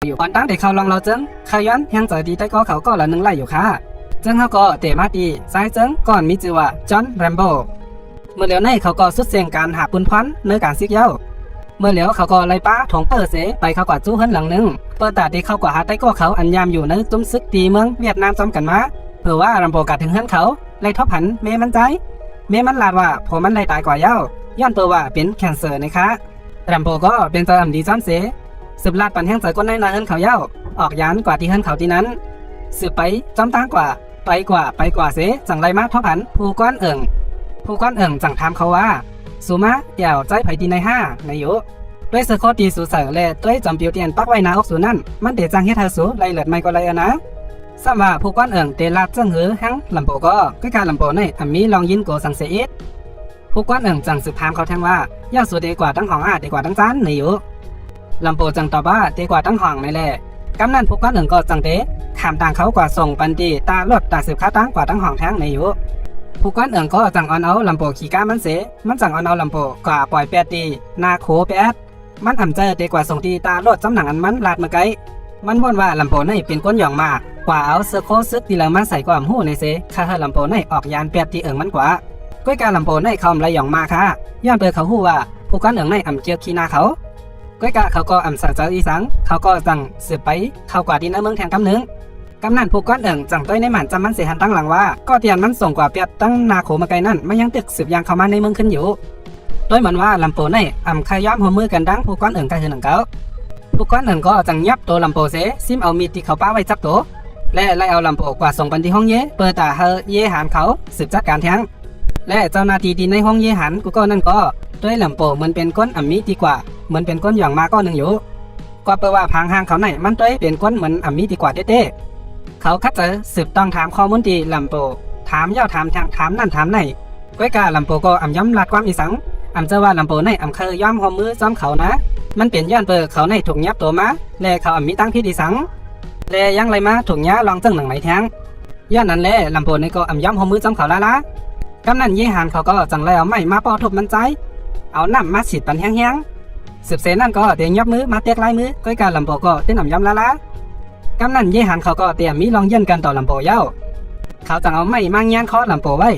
อยู่ก่อนตั้งแต่เขาลองเราจึงเขาย้อนแห่งใจดีแต่ก็เขาก็ละนึงไล่อยู่ค่ะจึงเขาก็เตะมาตีสายจึงก่อนมีชื่อว่าจอห์นแรมโบ้เมื่อเหลียวในเขาก็สุดเสียงการหาปืนพรในการซิกเย้าเมื่อเหลียวเขาก็ไล่ป้าถงเปิดเสไปเขากว่าจู้เฮิรนหลังนึงเปิดตาที่เขากว่าหาใต้ก็เขาอันยามอยู่ในจุ้มซึกตีเมืองเวียดนามจอมกันมาเผื่อว่าแรมโบ้กัดถึงเฮิรนเขาไล่ทบหันเมมันใจเมมันลาดว่าผมมันไล่ตายกว่าเย้าย้อนตัวว่าเป็นแคนเซอร์นะคะแรมโบ้ก็เป็นตัวดีจอมเสสืบลาดปันแห้งใจก้นในนาเฮิรนเขาเย้าออกยานกว่าที่เฮิรนเขาที่นั้นสืบไปจอมตั้งกว่าไปกว่าเสจังไรมาทบหันผู้ก้อนเอิ่งจังถามเขาว่าสูมาเดี่ยวใจไผดีใน5ในยุด้วยเสือโคตีสูเสือและด้วยจอมปิวเตียนปักไว้นาอกสูนั่นมันเดจังเฮ็ดเธอสูไล่เลือดไม่ก็ไล่นะซ้ำว่าผู้ก้อนเอิ่งเตลาดจังหือหังลำโปก็การลำโปในมีลองยินโกสังเสอิดผู้ก้อนเอิ่งจังสืบถามเขาแทงว่าย่าสูดีกว่าตั้งห้องดีกว่าตั้งจานในยุลำโปจังตอบว่าดีกว่าตั้งห้องในแหละกำนันผู้ก้อนเอิ่งก็จังเตขามต่างเขากว่าส่งปันตีตาลดตาสืบค้าตั้งกว่าตั้งห้องแทงในยุผู้ก้อนเอิ่งก็จังออนเอาลำโปขี่ก้ามันเสมันจังออนเอาลำโปกว่าปล่อยแปดตีนาโคแปดมันอ่ำเจอดีกว่าส่งตีตาลดจำหนังอันมันลาดมาไกลมันบ่นว่าลำโปในเป็นก้นหย่องมากกว่าเอาเสื้อโคซึกตีละมันใส่กว่าหู้ในเสข้าเฮลำโปในออกยานแปดตีเอิ่งมันกว่าก้อยการลำโปในเขาไรหย่องมาค่ะย้อนเปิดเขาหู้ว่าผู้ก้อนเอิ่งในอ่ำเกียวขีนาเขาก้อยกะเขาก็อ่ำสั่งเจ้าอีสังเขาก็จังสืบไปเข้ากว่าดินเมืองแทนกำนึงกำนันผู้ก้อนเอิ่งจังต้อยในหมันจำมันเสียหันตั้งหลังว่าก็เตียนมันส่งกว่าเปียดตั้งนาโขมาไกลนั่นมันยังตึกสืบยางเข้ามาในเมืองขึ้นอยู่โดยเหมือนว่าลำโปในอ่ำขย้อมหัวมือกันดังผู้ก้อนเอิ่งก็คือหนังเก้าผู้ก้อนเอิ่งก็จังยับตัวลำโปเสซิมเอามีดที่เขาป้าไว้จับตัวและไล่เอาลำโปกว่าส่งไปที่ห้องเย่เปิดตาเฮเย่หันเขาสืบจัดการแทงและเจ้าหน้าที่ในห้องเย่หันกูก็นั่นก็ด้วยลำโปเหมือนเป็นก้นอ่ำมีดีกว่าเหมือนเป็นก้นหย่องมาก้อนหนึ่งอยู่ก็แปลว่าพังห่างเขาไหนมันด้วยเป็นก้นเหมือนอ่ำมีดีกว่าเต้เขาคัดเจอสืบต้องถามข้อมูลดีลำโปถามย่อถามทางถามนั่นถามไหนก้อยกาลำโปก็อ่ำย้ำลาดความอีสังอ่ำเจอว่าลำโปในอ่ำเคยย้อมหัวมือซ้อมเขานะมันเป็นย้อนเปิดเขาในถูกยับตัวมาและเขาอ่ำมีตั้งที่ดีสังและยังไรมาถูกย้าลองจังหนังไหมแทงย้อนนั้นแหละลำโปในก็อ่ำย้อมหัวมือซ้อมเขาละกำนันเยี่หันเขาก็จังไรเอาไม้มาปอทุบมันใจเอาน้ำมาฉีดปันแห้งสืบเสนั่นก็เตียงยับมือมาเตะไล่มือก้อยกาลำโปก็เต้นอ่ำย้ำละกำนันเยี่หันเขาก็เตรียมมีลองเย็นกันต่อลำโปเย้าเขาจังเอาไม้มาเงี้ยนเคาะลำโปไว้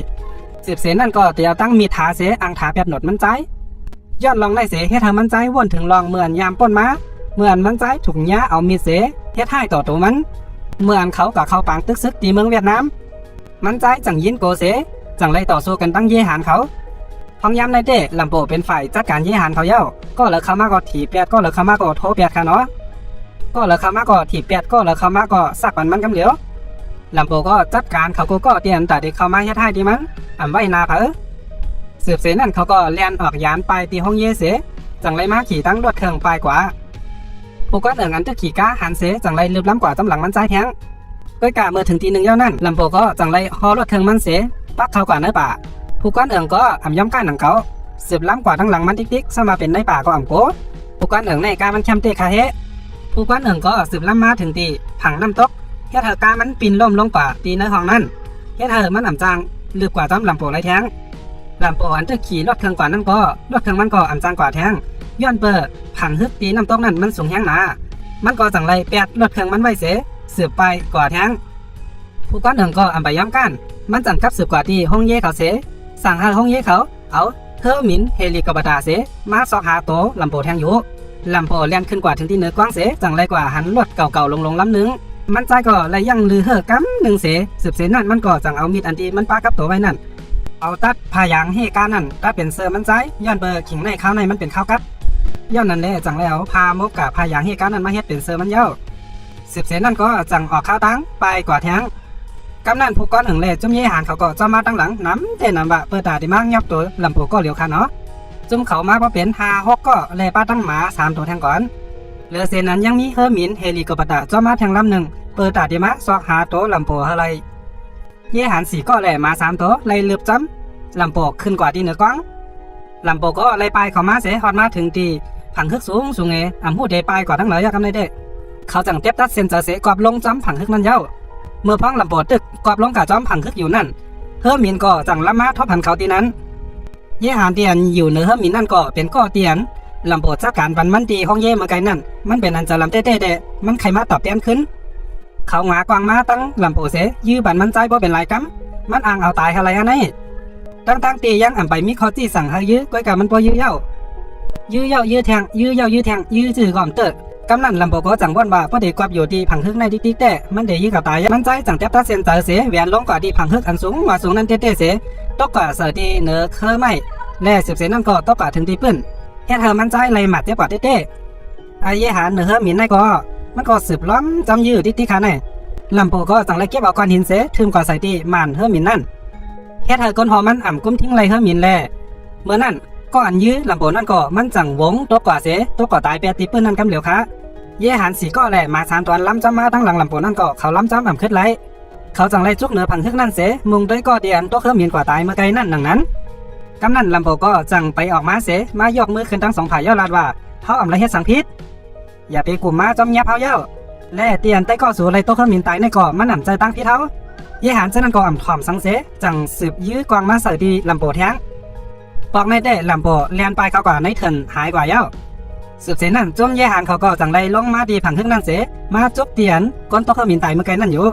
สืบเสนั่นก็เตรียมตั้งมีถาเสอังถาแปดหนดมันใจย้อนลองได้เสเฮ็ดให้มันใจวนถึงลองเหมือนยามป้นมาเหมือนมันใจถูกย้าเอามีเสเฮ็ดให้ต่อตัวมันเหมือนเขากับเขาปางตึกซึกตีเมืองเวียดนามมันใจจังยินโกเสจังไล่ต่อสู้กันตั้งเยี่หันเขาพองยามในเต้ลำโปเป็นฝ่ายจัดการเยี่หันเขาเย้าก็เหลือเขามากกว่าถีแปดก็เหลือเขามากกว่าโทแปดค่ะเนาะก็เหลือเขามากกว่าถีแปดก็เหลือเขามากกว่าสักมันกำเหลียวลำโปก็จัดการเขาก็เตียนแต่เด็กเขามาเฮ็ดให้ดีมันอ่ำไว้นาเผอสืบเสนั่นเขาก็เลียนออกยานไปตีห้องเย่เสจังไรมาขี่ตั้งรถเครื่องไปกว่าผู้ก็เอิงอันจะขี่ก้าหันเสจังไรลืมล้ำกว่าจำหลังมันใจแทงก้อยกาเมื่อถึงตีหนึ่งย่านั่นลำโปก็จังไรฮอรถเครื่องมันเสปักเข้ากว่าในป่าผู้ก้อนเอิงก็อ่ำย้อมก้านหนังเขาสืบล้ำกว่าทั้งหลังมันติ๊กๆสมาเป็นในป่าก็อ่ำโกผู้ก้อนเอิงในการมันแคมเตะคาเฮผู้ก้อนเอิงก็สืบล้ำมาถึงตีผังน้ำตกเฮ็ดเธอกามันปีนล่มลงกว่าตีในห้องนั้นเฮ็ดเธอมันอ่ำจางลืบกว่าจำลำโปไรแทงลำโปอันจะขี่รถเครื่องกว่านั่นก็รถเครื่องมันก็อ่ำจางกว่าแทงย้อนเปิดผังฮึกตีน้ำตกนั้นมันสูงแห้งหนามันก็จังไรแปดรถเครื่องมันไว้เสสืบไปกว่าแทงผู้ก้อนเอิงก็อ่ำไปย้อมกันมันจังกับสืบกว่าที่ห้องเย่เขาเสสั่งให้ห้องเย่เขาเอาเธอหมินเฮลิคอปเตอร์เสมาสอกหาโตลำโปแทงอยู่ลำโปเลียนขึ้นกว่าถึงที่เหนือกว้างเสจังไรกว่าหันรถเก่าๆลงลำนึงมันใจก็เลยยังลือเห่อกำหนึ่งเสสืบเสนั่นมันก็จังเอามีดอันที่มันปากับตัวไว้นั่นเอาตัดพายางเฮกานั่นตัดเป็นเซอร์มันใจย้อนเบอร์ขิงในข้าวในมันเป็นข้าวกัดย้อนนั่นแหละจังแล้วพามกกับพายางเฮกานั่นมาเฮ็ดเป็นเซอร์มันเย้าสืบเสนั่นก็จังออกข้าวตั้งไปกว่าแทงกำนันผู้ก้อนหึงเลยจุ่มเยี่หันเขาก็จะมาตั้งหลังน้ำเทน้ำบะเปิดตาที่มั่งยับตัวลำโพก็เหลียวค่ะเนาะจุ่มเขามาพอเป็น5-6ก็เลยป้าตั้งหมา3ตัวแทงก่อนเหลือเซนนั้นยังมีเฮอร์มินเฮลิคอปเตอร์จะมาแทงลำหนึ่งเปิดตาที่มาซอกหาตัวลำโพอะไรเยี่หัน4ก็แหล่มา3ตัวเลยลืบจ้ำลำโพขึ้นกว่าที่เหนือกว้างลำโพก็เลยไปเขามาเสฮอดมาถึงตีผังฮึกสูงเออ่ำพูดเดไปกว่าทั้งหลายอยากทำได้เขาจังเต็บตัดเซนเซอร์เสกอบลงจ้ำผังฮึกมันเย้าเมื่อพ้องลำโพตึกกอบลงกับจ้ำผังฮึกอยู่นั่นเฮอร์มินก็จังละมาทบพันเขาตีนั้นเยี่หันเตียนอยู่เหนือเฮอร์มินนั่นก็เป็นก้อเตียน ลำโพจักการปันมันดีห้องเย่มาไกลนั่นมันเป็นอันจะลำเต้เดมันใครมาตอบแทนขึ้นเขาหงากวางมาตั้งลำโพเสยื้อบันมันใจบ่เป็นไรกัมมันอ่างเอาตายอะไรอันนี้ตั้งตียังอ่ำไปมีข้อจี้สั่งให้ยื้อก้อยกับมันบ่ยื้อเย้ายื้อแทงยื้อเย้ายื้อแทงยื้อจื้อก่อมเตอกำนันลำโพก็จังบ่นว่าพอเด็กกวบอยู่ดีผังฮึกในติ๊กแต่มันเดยื้อกับตายมันใจจังแทบตาเส้นเตอเสแหวนลงกว่าดีผังฮึกอันสูงว่าสูงนั่นเต้เสตกกว่าเสือดีเนื้อเคอไม่แล่สืบเสนั่นก็ตกกว่าถึงดีปื้นเฮ็ดเธอมันใจไรหมัดเจ็บกว่าเต้ไอ้เยหาเนื้อเฮอหมิ่นในก็มันก็สืบล้อมจำยื้อติ๊กขาในลำโพก็จังไรเก็บเอาก้อนหินเสทึมกว่าใส่ดีมันเฮอหมิ่นนั่นเฮ็ดเธอก้นหอมันอ่ำกุ้มทิ้งไรเฮอหมิ่นแล่เมื่อนั้นก็อันยื้อลำโพนั่นก็มันจังวงตกกว่าเสตกกว่าตายเปียตีปื้นนั่นกำเหลียวคะเยหันสีก็แหละมา3ตัวล้ำจำมาทั้งหลังลำโพนั่นก็เขาล้ำจำอ่ำขึ้นไรเขาจังไรจุกเหนือผังทึกนั่นเสมุงด้วยก็เดียนตัวเฮอหมิ่นกว่าตายเมื่อไกลนั่นหนังนั้นกำนันลำโพก็จังไปออกมาเสมายกมือขึ้นทั้งสองผายย่อลาดว่าเขาอ่ำไรเฮ็ดสังพิษอย่าไปกลุ่มมาจอมยับเฮาเย้าแล่เตียนใต้ก็สู่ไรโตเฮอหมิ่นตายในก่อมันอ่ำใจตั้งพิษเฮาเยหันเจ้านั่นก็อ่ำถ่อมสังเสจังสืบยื้อกวางมาใส่ดีลำโพแทงปอกในได้ลำโพเลียนไปเขากว่าในเถินหายกว่าเย้าสืบเสนั่นจมเยหันเขาก็จังไรลงมาดีผังทึกนั่นเสมาจุบเตียนก้นโตเฮอหมิ่นตายเมื่อไกลนั่นอยู่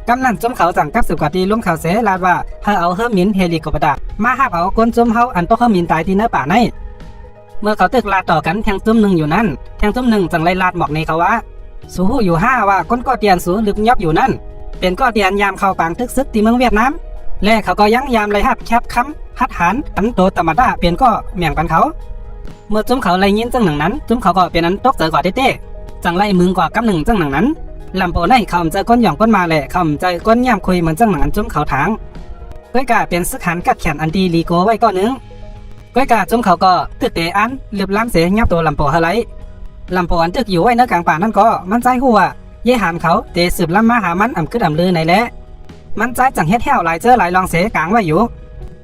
กำนันจมเขาจังกับสืบกว่าดีลุงเขาเสลาดว่าเฮาเอาเฮอหมิ่นเฮลิคอปเตอร์มาหับเอาก้นจมเฮาอันโตเฮอหมิ่นตายที่เนื้อป่าในเมื่อเขาตึกลาดต่อกันแทงตุ้มหนึ่งอยู่นั่นแทงตุ้มหนึ่งจังไรลาดหมอกในเขาว่าสู้อยู่5ว่าก้นก็เตียนสู้ลึกยับอยู่นั่นเป็นก็เตียนยามเข้าปางทึกซึกที่เมืองเวียดนามและเขาก็ยังยามไรหับแคบค้ำฮัดหันอันโตธรรมดาเปลี่ยนก็เมี่ยงปันเขาเมื่อจุ้มเขาไรยินจังหนังนั้นจุ้มเขาก็เป็นนั้นตกเจอกว่าเต้จังไรมึงกว่ากำหนึ่งจังหนังนั้นลำโพในคำใจก้นหย่องก้นมาแหละคำใจก้นย่ำคุยเหมือนจังหนังจุ้มเขาทางก้อยกาเป็นซึกหันกัดแขนอันดีลีโกไว้ก้อนนึงก้อยกาจุ้มเขาก็ตึกเตะอันลืบล้ำเสียยับตัวลำโพเฮลัยลำโพอันตึกอยู่ไว้เนื้อกลางป่านั่นก็มันใจหัวเย่หันเขาเตะสืบล้ำมาหามันอ่ำขึ้นอ่ำลือไหนแหละมันใจจังเฮ็ดแถวหลายเจอหลายลองเสกลางไว้อยู่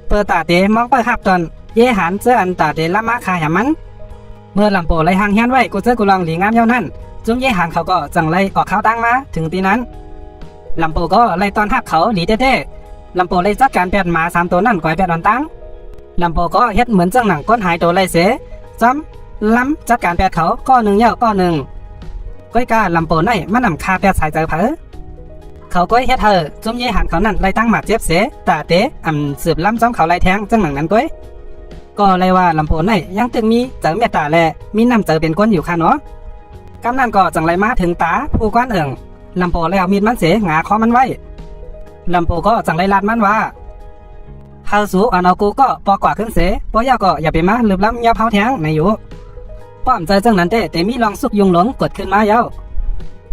เปิดตาเตะมองไปหับตอนเย่หันเจออันตาเตะล้ำมาคาหามันเมื่อลำโพไล่หางเฮียนไว้กูเจอกูลองหลีงามเย้านั่นจุ้มเย่หันเขาก็จังไล่ออกข้าวตั้งมาถึงตีนั้นลำโพก็ไล่ตอนหับเขาหลีเต้ลำโพไล่จัดการแปดหมา3ตัวนั่นก่อยแปดวันตั้งลำโพก็เฮ็ดเหมือนจังหนังก้นหายตัวไล่เสจำล้ำจัดการแปดเขาก้อหนึ่งเย้าก้อหนึ่งก้อยกาลำโพในมันนำคาแปดสายใจเผอเขาก้อยเฮ็ดเธอจุ้มเย่หันเขานั่นไล่ตั้งหมาเจ็บเสตาเตะสืบล้ำจอมเขาไล่แทงจังหนังนั้นก้อยก็เลยว่าลำโพในยังตึงมีเจอเมตตาแลมีน้ำเจอเป็นก้นอยู่ค่ะเนาะกำนันก็จังไรมาถึงตาผู้กวนเอิงลำโพแล้วมีดมันเสงาคอมันไว้ลำโพก็จังไรลาดมันว่าเฮาสูอันเอากูก็ปอกกว่าขึ้นเสปอยาก็อย่าไปมาลืมล้ำยาเผาแทงในอยู่ป้อมเจอจังนั้นแต่มีลองสุกยุงหลงกดขึ้นมาเย้า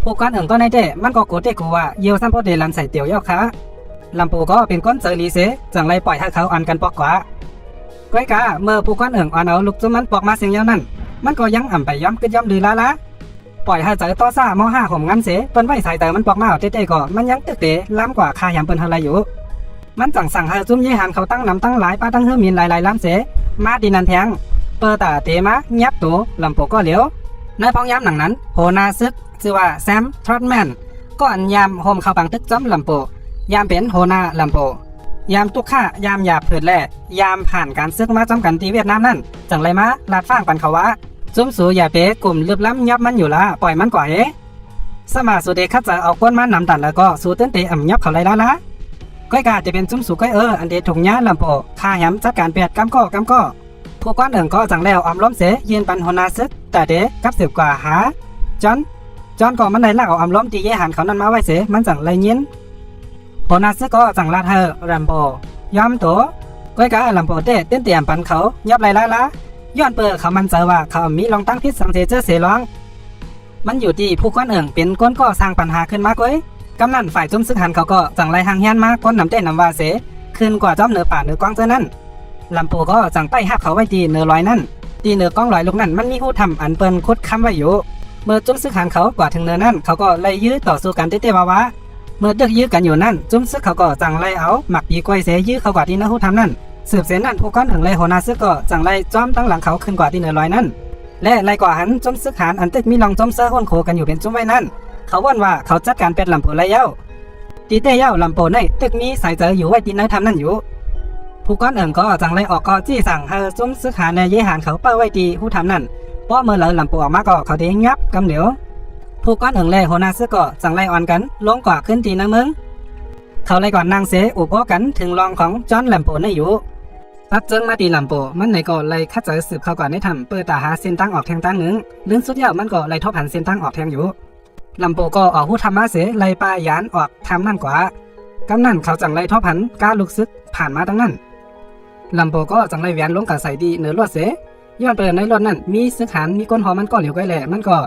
ผู้กวนเอิงก็ในมันก็โกรธกูว่าเยี่ยวซ้ำพอเดลันใส่เตียวเย้าค่ะลำโพก็เป็นก้นเจอลีเสจังไรปล่อยให้เขาอันกันปอกกว่าก้อยกาเมื่อผู้กวนเอิงอันเอาลูกจุมันปอกมาเสียงเย้านั่นมันก็ยังไปย้ำขึ้นย้ำดื้อละปล่อยให้ใจต่อซ่าม5ของงั้นเสเปิ้นไว้ใส่แต่มันปอกมาเต้ก็มันยังตึกเตะล้ำกว่าคายามเปิ้นเท่าไรอยู่มันจังสั่งให้จุ้มเยหันเขาตั้งนำตั้งหลายป้าตั้งเฮือมีนหลายล้ำเสมาดีนันแทงเปิดตาเตมายับตัวลำโพก็เหลียวในพองยามหนังนั้นโหนาซึกชื่อว่าแซมทรอตแมนก็อันยามโฮมเข้าปังตึกจ้อมลำโพยามเป็นโหนาลำโพยามตุกข้ายามหยาบเผิดแล่ยามผ่านการซึกมาจ้อมกันที่เวียดนามนั่นจังไรมาลาดฟ้างปันเขาว่าจุ้มสูอย่าเป๊กลุ่มลึกล้ำยับมันอยู่ละปล่อยมันกว่าสมาสุเดคัดจะเอาก้นมันนำตันแล้วก็สูเต้นเตะยับเขาเลยละก้อยกาจะเป็นจุ้มสูก้อยอันเดถุงยาลำโพคาย้ำจัดการ8กำก็พวกก้อนเอิงก็จังแล้วล้มเสยืนปันโหนาซึกแต่เดกับ10กว่าหาจอนก็มันได้ลากเอาล้มตีเยหันเขานั้นมาไว้เสมันจังไรเย็นโหนาซึกก็จังลาดเธอลำโพยอมตัวก้อยกาลำโพเต้นเตียมปันเขายับไรละย้อนเปิดเขามันเจอว่าเขามีลองตั้งพิษสังเจอเสียร้องมันอยู่ที่ผู้ก้อนเอิงเป็นก้นก็สร้างปัญหาขึ้นมากเว้ยกำนันฝ่ายจุ้มซึกหันเขาก็จังไรหางเฮียนมาก้นนำเต้นนำว่าเสขึ้นกว่าจ้อมเหนือป่าเหนือกว้างเจ้านั่นลำโพก็จังไปหักเขาไว้ตีเหนือลอยนั่นตีเหนือกล้องลอยลูกนั่นมันมีหูทำอันเปิ้นคดค้ำไว้อยู่เมื่อจุ้มซึกหันเขากว่าถึงเนือนั่นเขาก็ไล่ยื้อต่อสู้กันเต้ๆวะเมื่อเดือกยื้อกันอยู่นั่นจุ้มซึกเขาก็จังไล่เอาหมักปีกล้วยเสยื้อเขากว่าที่เนื้อหูทำนั่นสืบเสนั่นผู้ก้อนถึงไล่โหนาซึกก็จังไล่จ้อมตั้งหลังเขาขึ้นกว่าที่เหนือลอยนั่นและไล่กว่าหันจมซึกหันอันตึกมีลองจมเสื้อห้นโคกันอยู่เป็นจุ้มไว้นั่นเขาว่นว่าเขาจัดการเป็ดลำโพไล่เย้าตีเต้เย้าลำโพในตึกมีสายเจออยู่ไว้ตีนายทำนั่นอยู่ ผู้ก้อนเอิงก็จังเลยออกก็จี้สั่งให้จุ้มซึกหาในเยหานเขาเป้าไว้ดีผู้ทำนั่นป้อเมื่อเลยลำปูออกมาก็เขาเด้งยับกำเหลียวผู้ก้อนเอิงแลหัวหน้าซึกก็จังเลยอ่อนกันลงกว่าขึ้นทีนะมึงเขาเลยก่อนนางเสอุปกันถึงรองของจอห์นแลมโปในอยู่ตัดเจิงมาตีลำโปมันในก็เลยคัดเจอสืบเข้าก่อนในทำเปิดตาหาเส้นตั้งออกแทงตั้งหนึ่งลื่นสุดยาวมันก็เลยทบหันเส้นตั้งออกแทงอยู่ลำโปก็ออกผู้ทำมาเสเลยปายานออกทำนั่นกว่ากำนั่นเขาจังเลยทบหันกาลุกซึกผ่านมาตั้งนั้นลำโปก็จังเลยแหวนลงกับใส่ดีเหนือรถเสย้อนเปิดในรถนั่นมีซึกหันมีก้นหอมันก็เหลียวไกลแหล่มันก็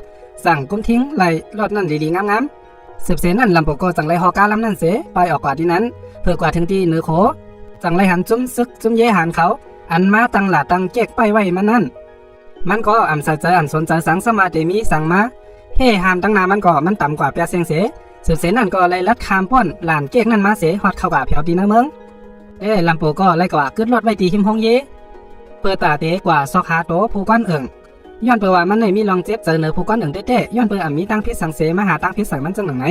สั่งกุ้มทิ้งไล่รถนั่นดีๆงามๆสืบเสนั่นลำโปก็จังเลยหอกาลำนั่นเสไปออกกว่าที่นั้นเพื่อกว่าถึงที่เหนือโขจังเลยหันจุ้มซึกจุ้มเยหันเขาอันมาตั้งหลาตั้งเก๊กไปไว้มันนั่นมันก็อ่ำใส่ใจอันสนใจสังสมาเตมีสั่งมาเฮ่หามตั้งนามันก็มันต่ำกว่าเปียเสียงเสสืบเสนั่นก็เลยลัดคามป้อนหลานเก๊กนั่นมาเสฮอดเข้ากับแผวดีนะเมืองลำโปก็เลยกว่าขึ้นรถไว้ตีหิมฮงเยเปิดตาเตะกว่าซอกหาโตผู้ก้อนเอิงย้อนเปิดว่ามันในมีลองเจ็บเจอเนื้อผู้ก้อนเอิงเต้ย้อนเปิดมีตั้งพิษสังเสมาหาตั้งพิษสังมันจังหนังไหน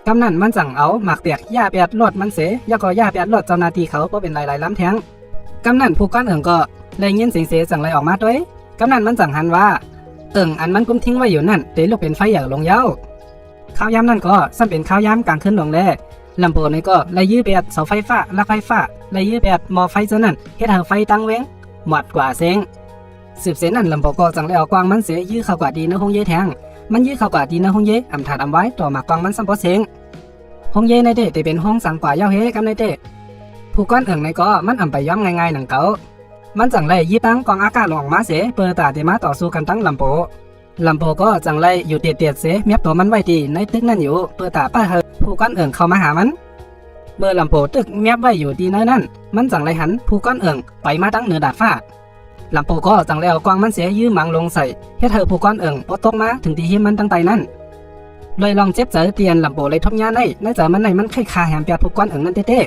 กำนั่นมันจังเอาหมากเตียกย่าเปียดรถมันเสยาก็ย่าเปียดรถเจ้าหน้าที่เขาก็เป็นหลายๆล้ำแทงกำนั่นผู้ก้อนเอิงก็เลยยินเสียงเสจังเลยออกมาด้วยกำนั่นมันจังหันว่าเอิงอันมันกุ้มทิ้งไว้อยู่นั่นเตะลูกเป็นไฟใหญ่ลงเย้าข้าวยำนั่นก็ซ้ำเป็นข้าวยำกลางคืนลงแล่ลำโพงนี่ก็เลยยื้อเปียดเสาไฟฟ้าลักไฟฟ้าเลยยื้อเปียดหม้อไฟเจ้านั่นเฮ็ดให้ไฟตั้งเว้งหมดกว่าเซ็งสืบเสนั่นลำโพงก็จังเลยเอากวางมันเสียยื้อเข้ากว่าดีนะฮงเย่แทงมันยื้อเข้ากว่าดีนะฮงเย่อำถาดอำไว้ต่อมากวางมันซ้ำพอเซ็งฮงเย่ในเด้แต่เป็นห้องสังกว่าเย้าเฮกันในเด้ผู้ก้อนเอิงในก็มันอำไปย้อมง่ายๆหนังเก๋ามันจังเลยยื้อตั้งกองอากาศลงมาเสียเปิดตาเตมาต่อสู้กันตั้งลำโพก็จังเลยอยู่เตียดเสียเมียบตัวมันไว้ดีในตึกนั่นอยู่เปิดตาป้าเฮอผู้ก้อนเอิงเข้ามาหามันเมื่อลำโพตึกเมียบไว้อยู่ดีในนั่นมันจังเลยหันผู้ก้อนเอิงไปมาตั้งเหนือดาดฟ้าลำโพก็จังเลยเอากวางมันเสียยื้อหมังลงใส่เฮ็ดเธอผู้ก้อนเอิงพอตกมาถึงที่หิมมันตั้งไตนั่นเลยลองเจ็บเจอเตียนลำโพเลยทบยาในเจอมันในมันไข้คาแหมเปียผู้ก้อนเอิงนั่นเต้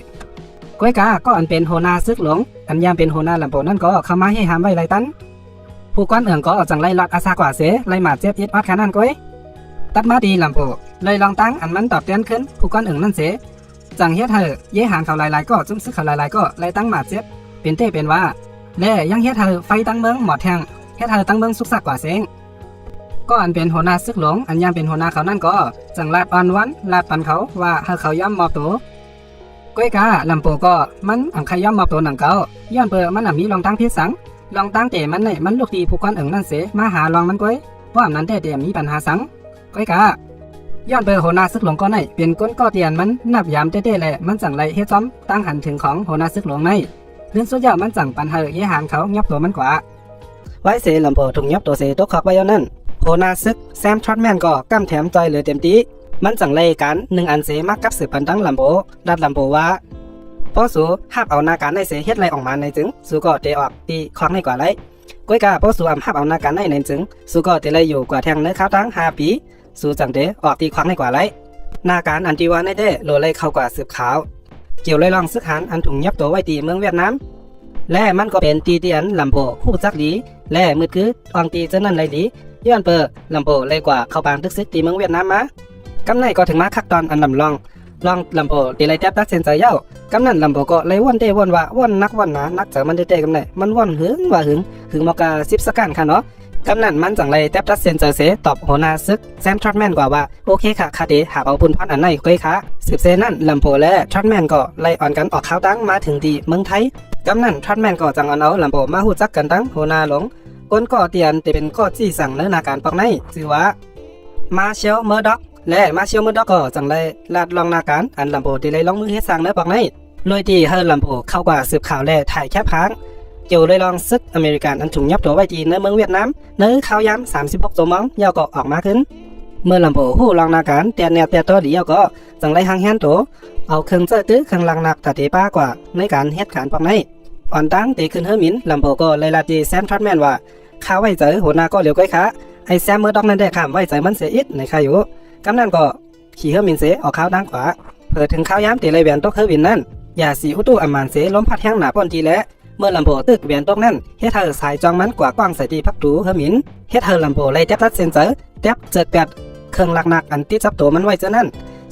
ก้อยกาก็อันเป็นโหนาซึกหลงอันยามเป็นโหนาลำโพนั่นก็เข้ามาให้หามไว้ไรตันผู้ก้อนเอิงก็จังเลยลัดอาซากว่าเสเลยมาเจ็บยึดอัดขานั่นก้อยตัดมาดีลำโพเลยลองตั้งอันมันตอบเตียนขึ้นผู้ก้อนเอิงนั่นเสจังเฮ็ดเธอเย่หานเขาหลายๆก็จุ้มซึกเขาหลายๆก็เลยตั้งมาเจ็บเป็นเต้เป็นว่าแล่ยังเฮ็ดเธอไฟตั้งเมืองหมอดแทงเฮ็ดเธอตั้งเมืองสุกซักกว่าเซ็งก็อันเป็นหัวหน้าซึกหลงอันยามเป็นหัวหน้าเขานั่นก็จังลาดอ่อนวันลาดปันเขาว่าให้เขาย่อมมอบตัวก้อยกาลำโพก็มันอังใครย่อมมอบตัวหนังเก่าย้อนเปิดมันมีลองตั้งพิษสังลองตั้งเตะมันในมันลูกตีผู้ก้อนเอิงนั่นเสมาหาลองมันก้อยเพราะอันนั้นเตะมีปัญหาสังก้อยกาย้อนเปิดหัวหน้าซึกหลงก็ในเป็นก้นก่อเตียนมันนับยามเต้ๆแหละมันจังไรเฮ็ดซ้อมตั้งหันถึงของหัวหน้าซึกหลงในเรื่องสุดยอดมันจังปันเฮเยหานเขายับตัวมันกว่าไว้เสลำโพถูกยับตัวเสตกขอบไว้นั่นโหนาซึกแซมทรอตแมนก็กำแถมใจเหลือเต็มตีมันจังเลยกันหนึ่งอันเสมักกับสืบพันตั้งลำโพดัดลำโพว่าพอสูหับเอานาการในเสเฮ็ดไรออกมาในจึงสูก็เตะออกตีคล้องให้กว่าไรก้อยกาพอสูหับเอานาการในจึงสูก็เตะไรอยู่กว่าแทงเนื้อข้าวตั้ง5 ปีสูจังเตะออกตีคล้องให้กว่าไรนาการอันที่ว่าในเด้โลเลยเข้ากว่าสืบขาวเกี่ยวเลยลองซึกหันอันถุงยับตัวไว้ตีเมืองเวียดนามและมันก็เป็นตีเตียนลำโพผู้จักดีและมืดคืออองตีเจ้านั่นเลยดีย้อนเปอลำโพเลยกว่าเข้าปางตึกซึกตีเมืองเวียดนามมากำในก็ถึงมาคักตอนอันลำลองลำโพตีเลยแทบตักเส้นใจเย้ากำนั่นลำโพก็เลยว่นเตว่นว่าว่นนักว่นหนานักเจอมันเตะกำในมันว่นหึงว่าหึงมอกา10 สกันค่ะเนาะกำนั่นมันจังเลยแทบตักเส้นใจเสตอบหัวหน้าซึกแซมทรอตแมนกว่าโอเคค่ะคาเดหากเอาปุ่นพันอันไหนก้อยค่ะสืบเซนั่นลำโพและทรอตแมนก็ไล่อ่อนกันออกข้าวตั้งมาถึงที่เมืองไทยกำนั่นทรอตแมนก็จังเอาลำโพมาหูจักกันตั้งหัวหน้าหลงก้นก่อเตียนแต่เป็นก่อจี้สั่งเนื้อนาการปอกในชื่อว่ามาเชลเมอร์ด็อกและมาเชลเมอร์ด็อกก็จังเลยลาดลองนาการอันลำโพที่เลยลองมือเฮ็ดสั่งเนื้อปอกในโดยที่เฮอลำโพเข้ากว่าสืบข่าวและถ่ายแคบพังเกี่ยวเลยลองซึกอเมริกันอันถุงยับตัวไว้ที่ในเมืองเวียดนามเนื้อข้าวยำ36 ตัวมองยาวก็ออกมาขึ้นเมื่อลำโพหู้ลองนาการแต่แนวแต่ตัวเดียวก็จังเลยหางแฮนตัวเอาเครื่องเจอตื้อเครื่องลังหนักตะเตป้ากว่าในการเฮ็ดการปอกในอ่อนตั้งเตะขึ้นเฮอมินลำโพก็เลยลาดีแซมทรอตแมนว่าข้าไว้ใจหัวหน้าก็เหลียวก้อยขาไอแซมเมอร์ด็อกนั่นได้ข้ามไว้ใจมันเสียอิดในข้าอยู่กำนั่นก็ขี่เฮอมินเสออกข้าวด้านขวาเปิดถึงข้าวยำเตะเลยแหวนตกเฮอวินนั่นอย่าสีอุตุอัมมันเสล้มพัดแห้งหนาป้อนทีและเมื่อลำโพตึกแหวนตกนั่นเฮ็ดเธอสายจองมันกว่ากว้างใส่ตีพักตูเฮอมินเฮ็ดเธอลำโพเลยแทบตัดเซนเซอร์แทบเจิดแปดเครื่องหลักๆอันที่จับตัวมันไว้เจ้านั่น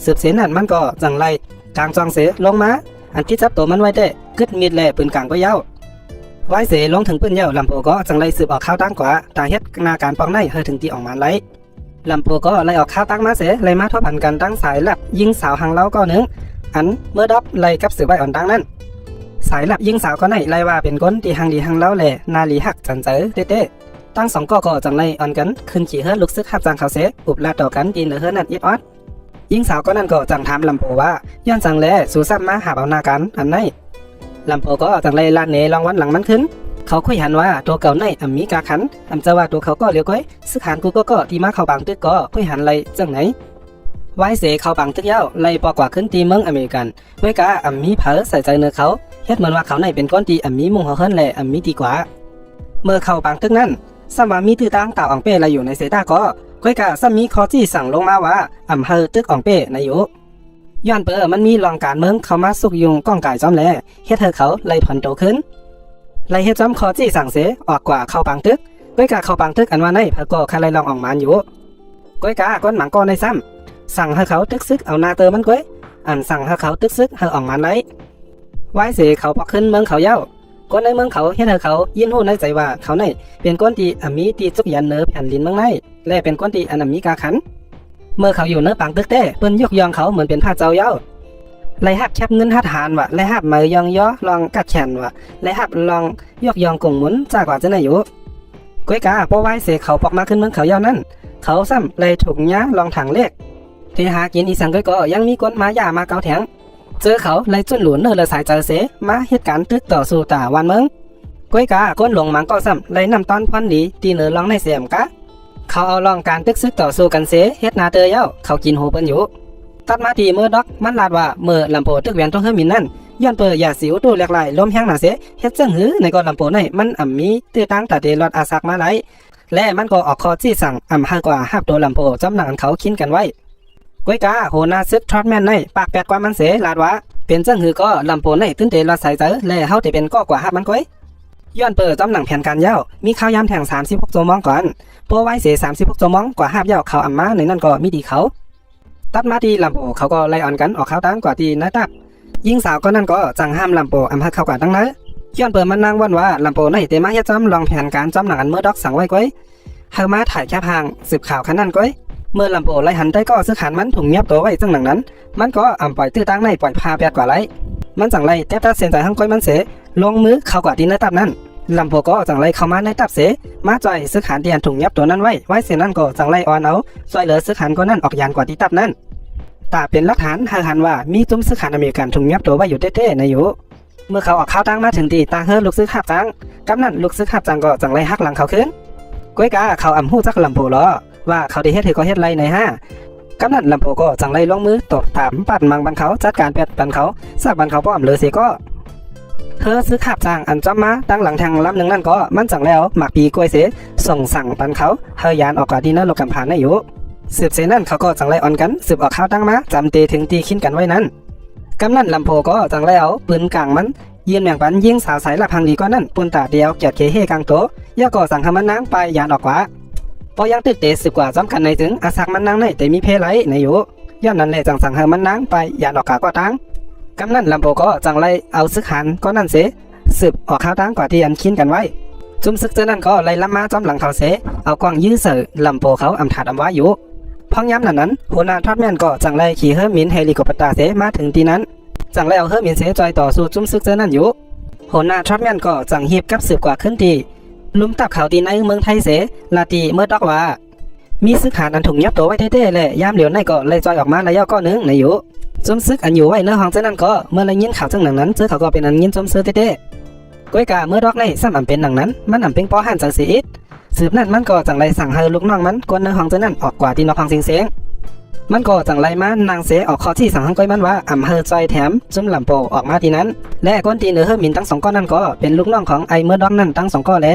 สืบเสนั่นมันก็จังไรกลางจองเสลงมา อันที่จับตัวมันไว้ได้กึดมีดแหล่ปืนกลางก็เย้าไว้เสลงถึงปืนเย้าลำโพก็จังไรสืบออกข้าวตั้งกว่าตาเฮ็ดนาการปองในเฮอถึงตีออกมาไล่ลำโพก็ไล่ออกข้าวตั้งมาเสไล่มาทบพันกันตั้งสายลับยิงสาวหางเล้าก็หนึ่งอันเมื่อดอกไล่กับสืบใบอ่อนดังนั้นสายลับยิงสาวก็ในไล่ว่าเป็นก้นตีหางดีหางเล้าแหล่นาลีหักจันเจอเต้ตั้งสองก็จังไล่อ่อนกันขึ้นขี่เฮือลุกซึกหับจางเขาเสอุบลาต่อกันตีเนื้อเฮือนั่นอิดออดยิงสาวก็นั่นก็จังถามลำโพว่าย้อนจังแลสู่ซ้ำมาหาเอาหน้ากันอันไหนลำโพก็จังไล่ลานเนลองวันหลังมันขึ้นเขาคุยหันว่าตัวเก่าในมีกาขันจะว่าตัวเขาก็เลี้ยวก้อยซึกหันกูก็ที่มาเข้าบางตึกก็คุยหันไล่จังไหนไว้เสเข้าบางตึกเย้าไล่ปอกว่าขึ้นตีเมืองอเมริกันไว้กามีเผอใส่ใจเนื้อเขาเฮ็ดเหมือนว่าเขาในเป็นก้อนตีมีมุงหัวเฮิรนแหละมีดีกว่าเมื่อเข้าบางตึกนั้นซ้ำว่ามีตื้อตั้งต่าวอ่องเป้อะไรอยู่ในเซต้าก็ก้อยกาซ้ำมีคอจี้สั่งลงมาว่าเฮอตึกอ่องเป้ในอยู่ย้อนเปมันมีรองการเมืองเข้ามาสุกยุงก้องก่ายจอมแลเฮ็ดเธอเขาไล่ถอนโตขึ้นไล่เฮ็ดจอมคอจี้สั่งเสออกกว่าเข้าบางตึกก้อยกาเข้าบางตึกอันว่าในเพิ่นก็คาไล่ลองออกมาอยู่ก้อยกาก้นหมังก็ในซ้ำสั่งให้เขาตึกซึกเอาหน้าเตอมันก้อยอันสั่งให้เขาตึกซึกเฮอออกมาไล่ไว้เสเขาพอขึ้นเมืองเขาเย้าก้นในเมืองเขาเฮ็ดให้เขายินหูในใจว่าเขาในเป็นก้นที่มีตีจุกยันเนื้อแผ่นดินเมืองในและเป็นก้นที่อันมีกาขันเมื่อเขาอยู่เนื้อปังตึกเต้เปิ้นยกยองเขาเหมือนเป็นพระเจ้าเย้าไล่หับแคบเงินหัดหานว่ะไล่หับมือยองย่อลองกัดแขนว่ะไล่หับลองยกยองกงหมุนจากกว่าจะไหนอยู่ก้อยกาพอไว้เสเขาปอกมาขึ้นเมืองเขาเย้านั้นเขาซ้ำเลยถูกย้าลองถังเลขที่หากินอีสังก้อยก็ยังมีก้นมาย่ามาเกาแถงเจอเขาไล่จุนหลุนเนอเลยสายเจอเสมาเหตุการณ์ตึกต่อสู่ตาวันเมืองก้อยกาก้นหลงมังก็ซ้ำไล่นำตอนพันดีตีเนื้อลองในเสียมกะเขาเอาลองการตึกซึกต่อสู้กันเสเฮ็ดนาเตยเย้าเขากินโหเปิ้นอยู่ตัดมาที่เมื่อดอกมันลาดว่าเมื่อลำโพตึกแหวนต้องเฮมินนั่นย้อนเปิดอย่าสิวตู้แหลกไหลล้มแห้งหนาเสเฮ็ดจังหือในก่อนลำโพในมันมีตื้อตั้งตาเดลอดอาซักมาไหลและมันก็ออกคอจี้สั่งหากว่าหับตัวลำโพจำหนังเขาคินกันไว้ก้อยกาโหนาซึกทรอตแมนในปากแปดกว่ามันเสลาดว่าเป็นจังหือก็ลำโพในตื้นเตลอดสายเจอและเฮาได้เป็นก็กว่าหับมันก้อยย้อนเปิดจำหนังแผนการเย้ามีข้าวยามแทง36ชั่วโมงก่อนโปไว้เสีย36ชั่วโมงกว่าหาบเย้าเขามาในนั่นก็มีดีเขาตัดมาที่ลำโพเขาก็ไล่อ่อนกันออกข้าวตั้งกว่าที่นัดตับยิงสาวก็นั่นก็จังห้ามลำโพให้เข้ากว่าตั้งนั้นย้อนเปิดมันนั่งวันว่าลำโพในเตมาเฮ็ดจำลองแผนการจำหนังอันเมื่อดอกสั่งไว้ก้อยเฮามาถ่ายแคบห่างสืบข่าวคันนั้นก้อยเมื่อลำโพไล่หันได้ก็ซื้อขันมันถุงเงียบตัวไว้จังหนังนั้นมันก็ปล่อยตื้อตั้งในปล่อยพาแปดกว่าไรมันจังไรแทบจะเส้นใจทั้งก้อยมันเสลงมือเข้ากว่าที่นัดตับนั้นลำโพก็จังไรเข้ามาในตับเสมาจ่อยซื้อขันเดียนถุงยับตัวนั้นไว้เสียนั่นก็จังไรอ่อนเอาจ่อยเหลือซื้อขันก็นั่นออกยานกว่าที่ตับนั้นแต่เป็นหลักฐานหันว่ามีจุ้มซื้อขันอเมริกันถุงยับตัวไว้อยู่เต้ๆในอยู่เมื่อเขาออกข้าวตั้งมาถึงตีตาเฮอลูกซื้อขับจังกำนั่นลูกซื้อขับจังก็จังไรหักหลังเขาขึ้นก้อยกาเขาหู้จักลำโพล้อว่าเขาได้เฮ็ดถือก็เฮ็ดไรในกำนั่นลำโพก็จังไรลงมือตบถามปั่นมังบันเขาจัดการแปดปันเขาซักบันเขาป้อมเลยเสียก็เธอซื้อขับจางอันจอมมาตั้งหลังแทงลำหนึ่งนั่นก็มันจังแล้วหมากปีกล้วยเสส่งสั่งปันเขาเฮยานออกกาดีนะโลกำผ่านได้อยู่สืบเสนั่นเขาก็จังไรอ่อนกันสืบออกข้าวตั้งมาจำเตถึงตีขินกันไว้นั้นกำนั่นลำโพก็จังไรเอาปืนกลางมันยืนแมงปันยิงสาวสายละพังดีก็นั่นปุ่นตาเดียวเกียดเคเฮกลางโตย่าก็สั่งทำมันนางไปยานออกกว่าพอยังตึกเตะสืบกว่าจำกันในถึงอาศักมันนางในแต่มีเพลไรในอยู่ย้อนนั้นเลยจังสั่งเฮมันนางไปยานออกกาก็ตั้งกำนั่นลำโพก็จังไรเอาซึกหันก็นั่นเสสืบออกข้าวตั้งกว่าที่อันคินกันไว้จุ่มซึกเจนั่นก็ไล่ล้ำมาจอมหลังเขาเสเอากวางยื้อเสือลำโพเขาถาดว่าอยู่พ้องย้ำนั้นหัวหน้าทอดแมนก็จังไรขี่เฮอร์มินเฮลิคอปเตอร์เสมาถึงที่นั้นจังไรเอาเฮอร์มินเสจอยต่อสู้จุ่มซึกเจนั่นอยู่หัวหน้าทอดแมนก็จังฮีบกับสืบกว่าขึ้นทีลุ่มตับเขาตีในเมืองไทยเสลาตีเมื่อดอกว่ามีซึกหานอันถุงยับตัวไว้เท่ๆเลยย่ามเหลียวในก็เลยจอยออกมาระยะก็นึงในอยู่จมซึกอันอยู่ไว้เนื้อห้องเจ้านั่นก็เมื่อไรยินข่าวจังหนังนั้นเจอเขาก็เป็นอันยินจมซึกเต้ๆก้อยกาเมื่อดอกในซ้ำเป็นหนังนั้นมันเป็นป้อหันจังสีอิดสืบนั่นมันก็จังไรสั่งให้ลูกน้องมันกวนเนื้อห้องเจ้านั่นออกกว่าที่นอกห้องเสียงมันก็จังไรมานางเสออกข้อที่สั่งให้ก้อยมันว่าเฮอจอยแถมจุ่มลำโพออกมาที่นั้นและก้นตีเนื้อเฮอมินทั้งสองก้อนนั่นก็เป็นลูกน้องของไอเมื่อดอกนั่นทั้ง2ก้อนแล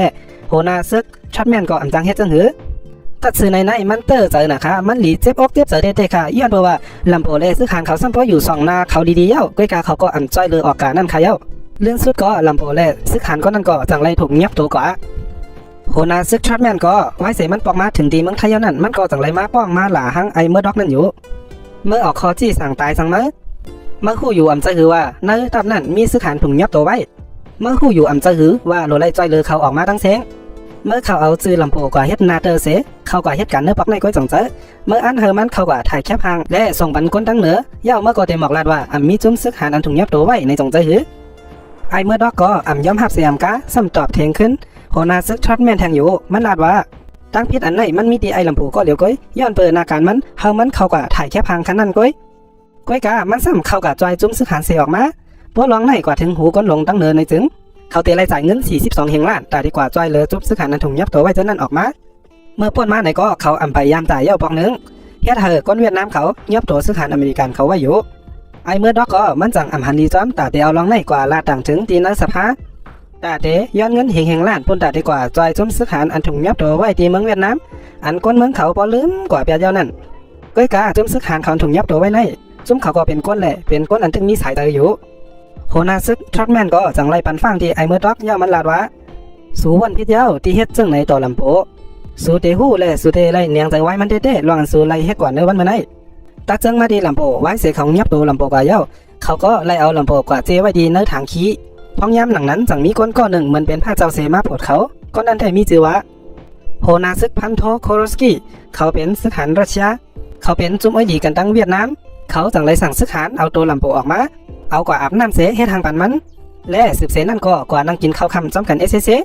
ะโหนาซึกชัดแมนก็จังเฮ็ดจังหือตัดสื่อในมันเตอร์เจอนะคะมันหลีเจ็บอกเจ็บเจอเต้ๆค่ะย้อนเพราะว่าลำโพเลซื้อขานเขาซ้ำเพราะอยู่2นาเขาดีๆเย้าก้อยกาเขาก็จ้อยเลยออกกานั่นค่ะเย้าเรื่องสุดก็ลำโพเลซื้อขานก็นั่นก็จังไรถูกเงียบตัวกว่าโหนาซึกชัดแมนก็ไว้เสมันปอกมาถึงดีเมืองไทยนั่นมันก็จังไรมาป้องมาหล่าหังไอเมื่อดอกนั่นอยู่เมื่อออกคอจี้สั่งตายสั่งเมื่อ เมื่อคู่อยู่อำจะหือว่าในตับนั้นมีสึกหันถุงยับตัวไว้เมื่อคู่อยู่อำจะหือว่าโลไลจอยเลือเขาออกมาตั้งเสียงเมื่อเขาเอาจือลำโพกว่าเฮ็ดนาเตอร์เสเขากว่าเฮ็ดกันเนื้อปักในก้อยจ่องเจอเมื่ออันเฮอมันเขากว่าถ่ายแคบหางและส่งบันก้นตั้งเหนือย่าเมื่อก็เตหมอกลาดว่าอำมีจุ้มซึกหันอันถุงยับตัวไว้ในจ่องเจอหือไอเมื่อดอกก็อำย้อมหับเสียมกะซ้ำตอบเทงขึ้นโหนาซึกช็อตแมนแทงอยู่มันลาดว่าตั้งพิษอันไหนมันมีดีไอลำโพก็เหลียวก้อยย้อนเปิดนาการมันเฮามันเขากว่าถ่ายแคบหางคันนั้นก้อยกะมันซ้ำเข้ากับจอยจุ้มซึกหันเสียออกมาพวกร้องไหนกว่าถึงหูก้นลงตั้งเนินในจึงเขาเตะไล่จ่ายเงิน42เฮงล้านแต่ดีกว่าจอยเลยจุ๊บซึกหันอันถุงยับตัวไว้จนนั่นออกมาเมื่อป้นมาไหนก็เขาอำพยายามจ่ายเย้าปอกนึงเฮ็ดเฮอก้นเวียดนามเขายับตัวซึกหันอเมริกันเขาไว้อยู่ไอเมื่อดอกก็มันจังอำหันดีจ้อมแต่เดียวร้องไหนกว่าลาต่างถึงตีนักสภาแต่เดย้อนเงินเฮงล้านป้นแต่ดีกว่าจอยจุ้มซึกหันอันถุงยับตัวไว้ตีเมืองเวียดนามอันก้นเมืองเขาพอลืมกว่าเปียเย้านั่นก้อยกาจุ้มซึกหันเขาถุงยับตัวไว้ในจุ้มเขาก็เป็นก้นแหละเป็นก้นอันถึงมีสายเตยอยู่โหนาซึกทรัคแมนก็จังไล่ปันฟังที่ไอเมอร์ด็อกย่อมันลาดว่าสูวันพิเดียวที่เฮ็ดจึงในต่อลำโพสูเตหู้และสูเตไล่เนียงใจไว้มันเด้ๆลองอันสูไล่เฮ็ดกว่าเนื้อวันมาไหนตักจึงมาดีลำโพไว้เสียของยับตัวลำโพกว่าเย้าเขาก็ไล่เอาลำโพกว่าเจไว้ดีเนื้อถังขี้พ้องย้ำหลังนั้นจังมีก้นก้อนหนึ่งเหมือนเป็นผ้าเจ้าเสมาปวดเขาก้อนนั้นไทยมีชื่อว่าโหนาซึกพันโทโคโรสกี้เขาเป็นซึกหันรัสเซียเขาเป็นจุ้มไอ้ดีกันตั้งเวียดนามเขาจังไล่สั่งซึกหันเอาตัวลำโพออกมาเอากว่าอาบน้ำเสเฮ็ดทางปันมันและสืบเสนั่นก็กว่านั่งกินข้าวคำจ้อมกันเส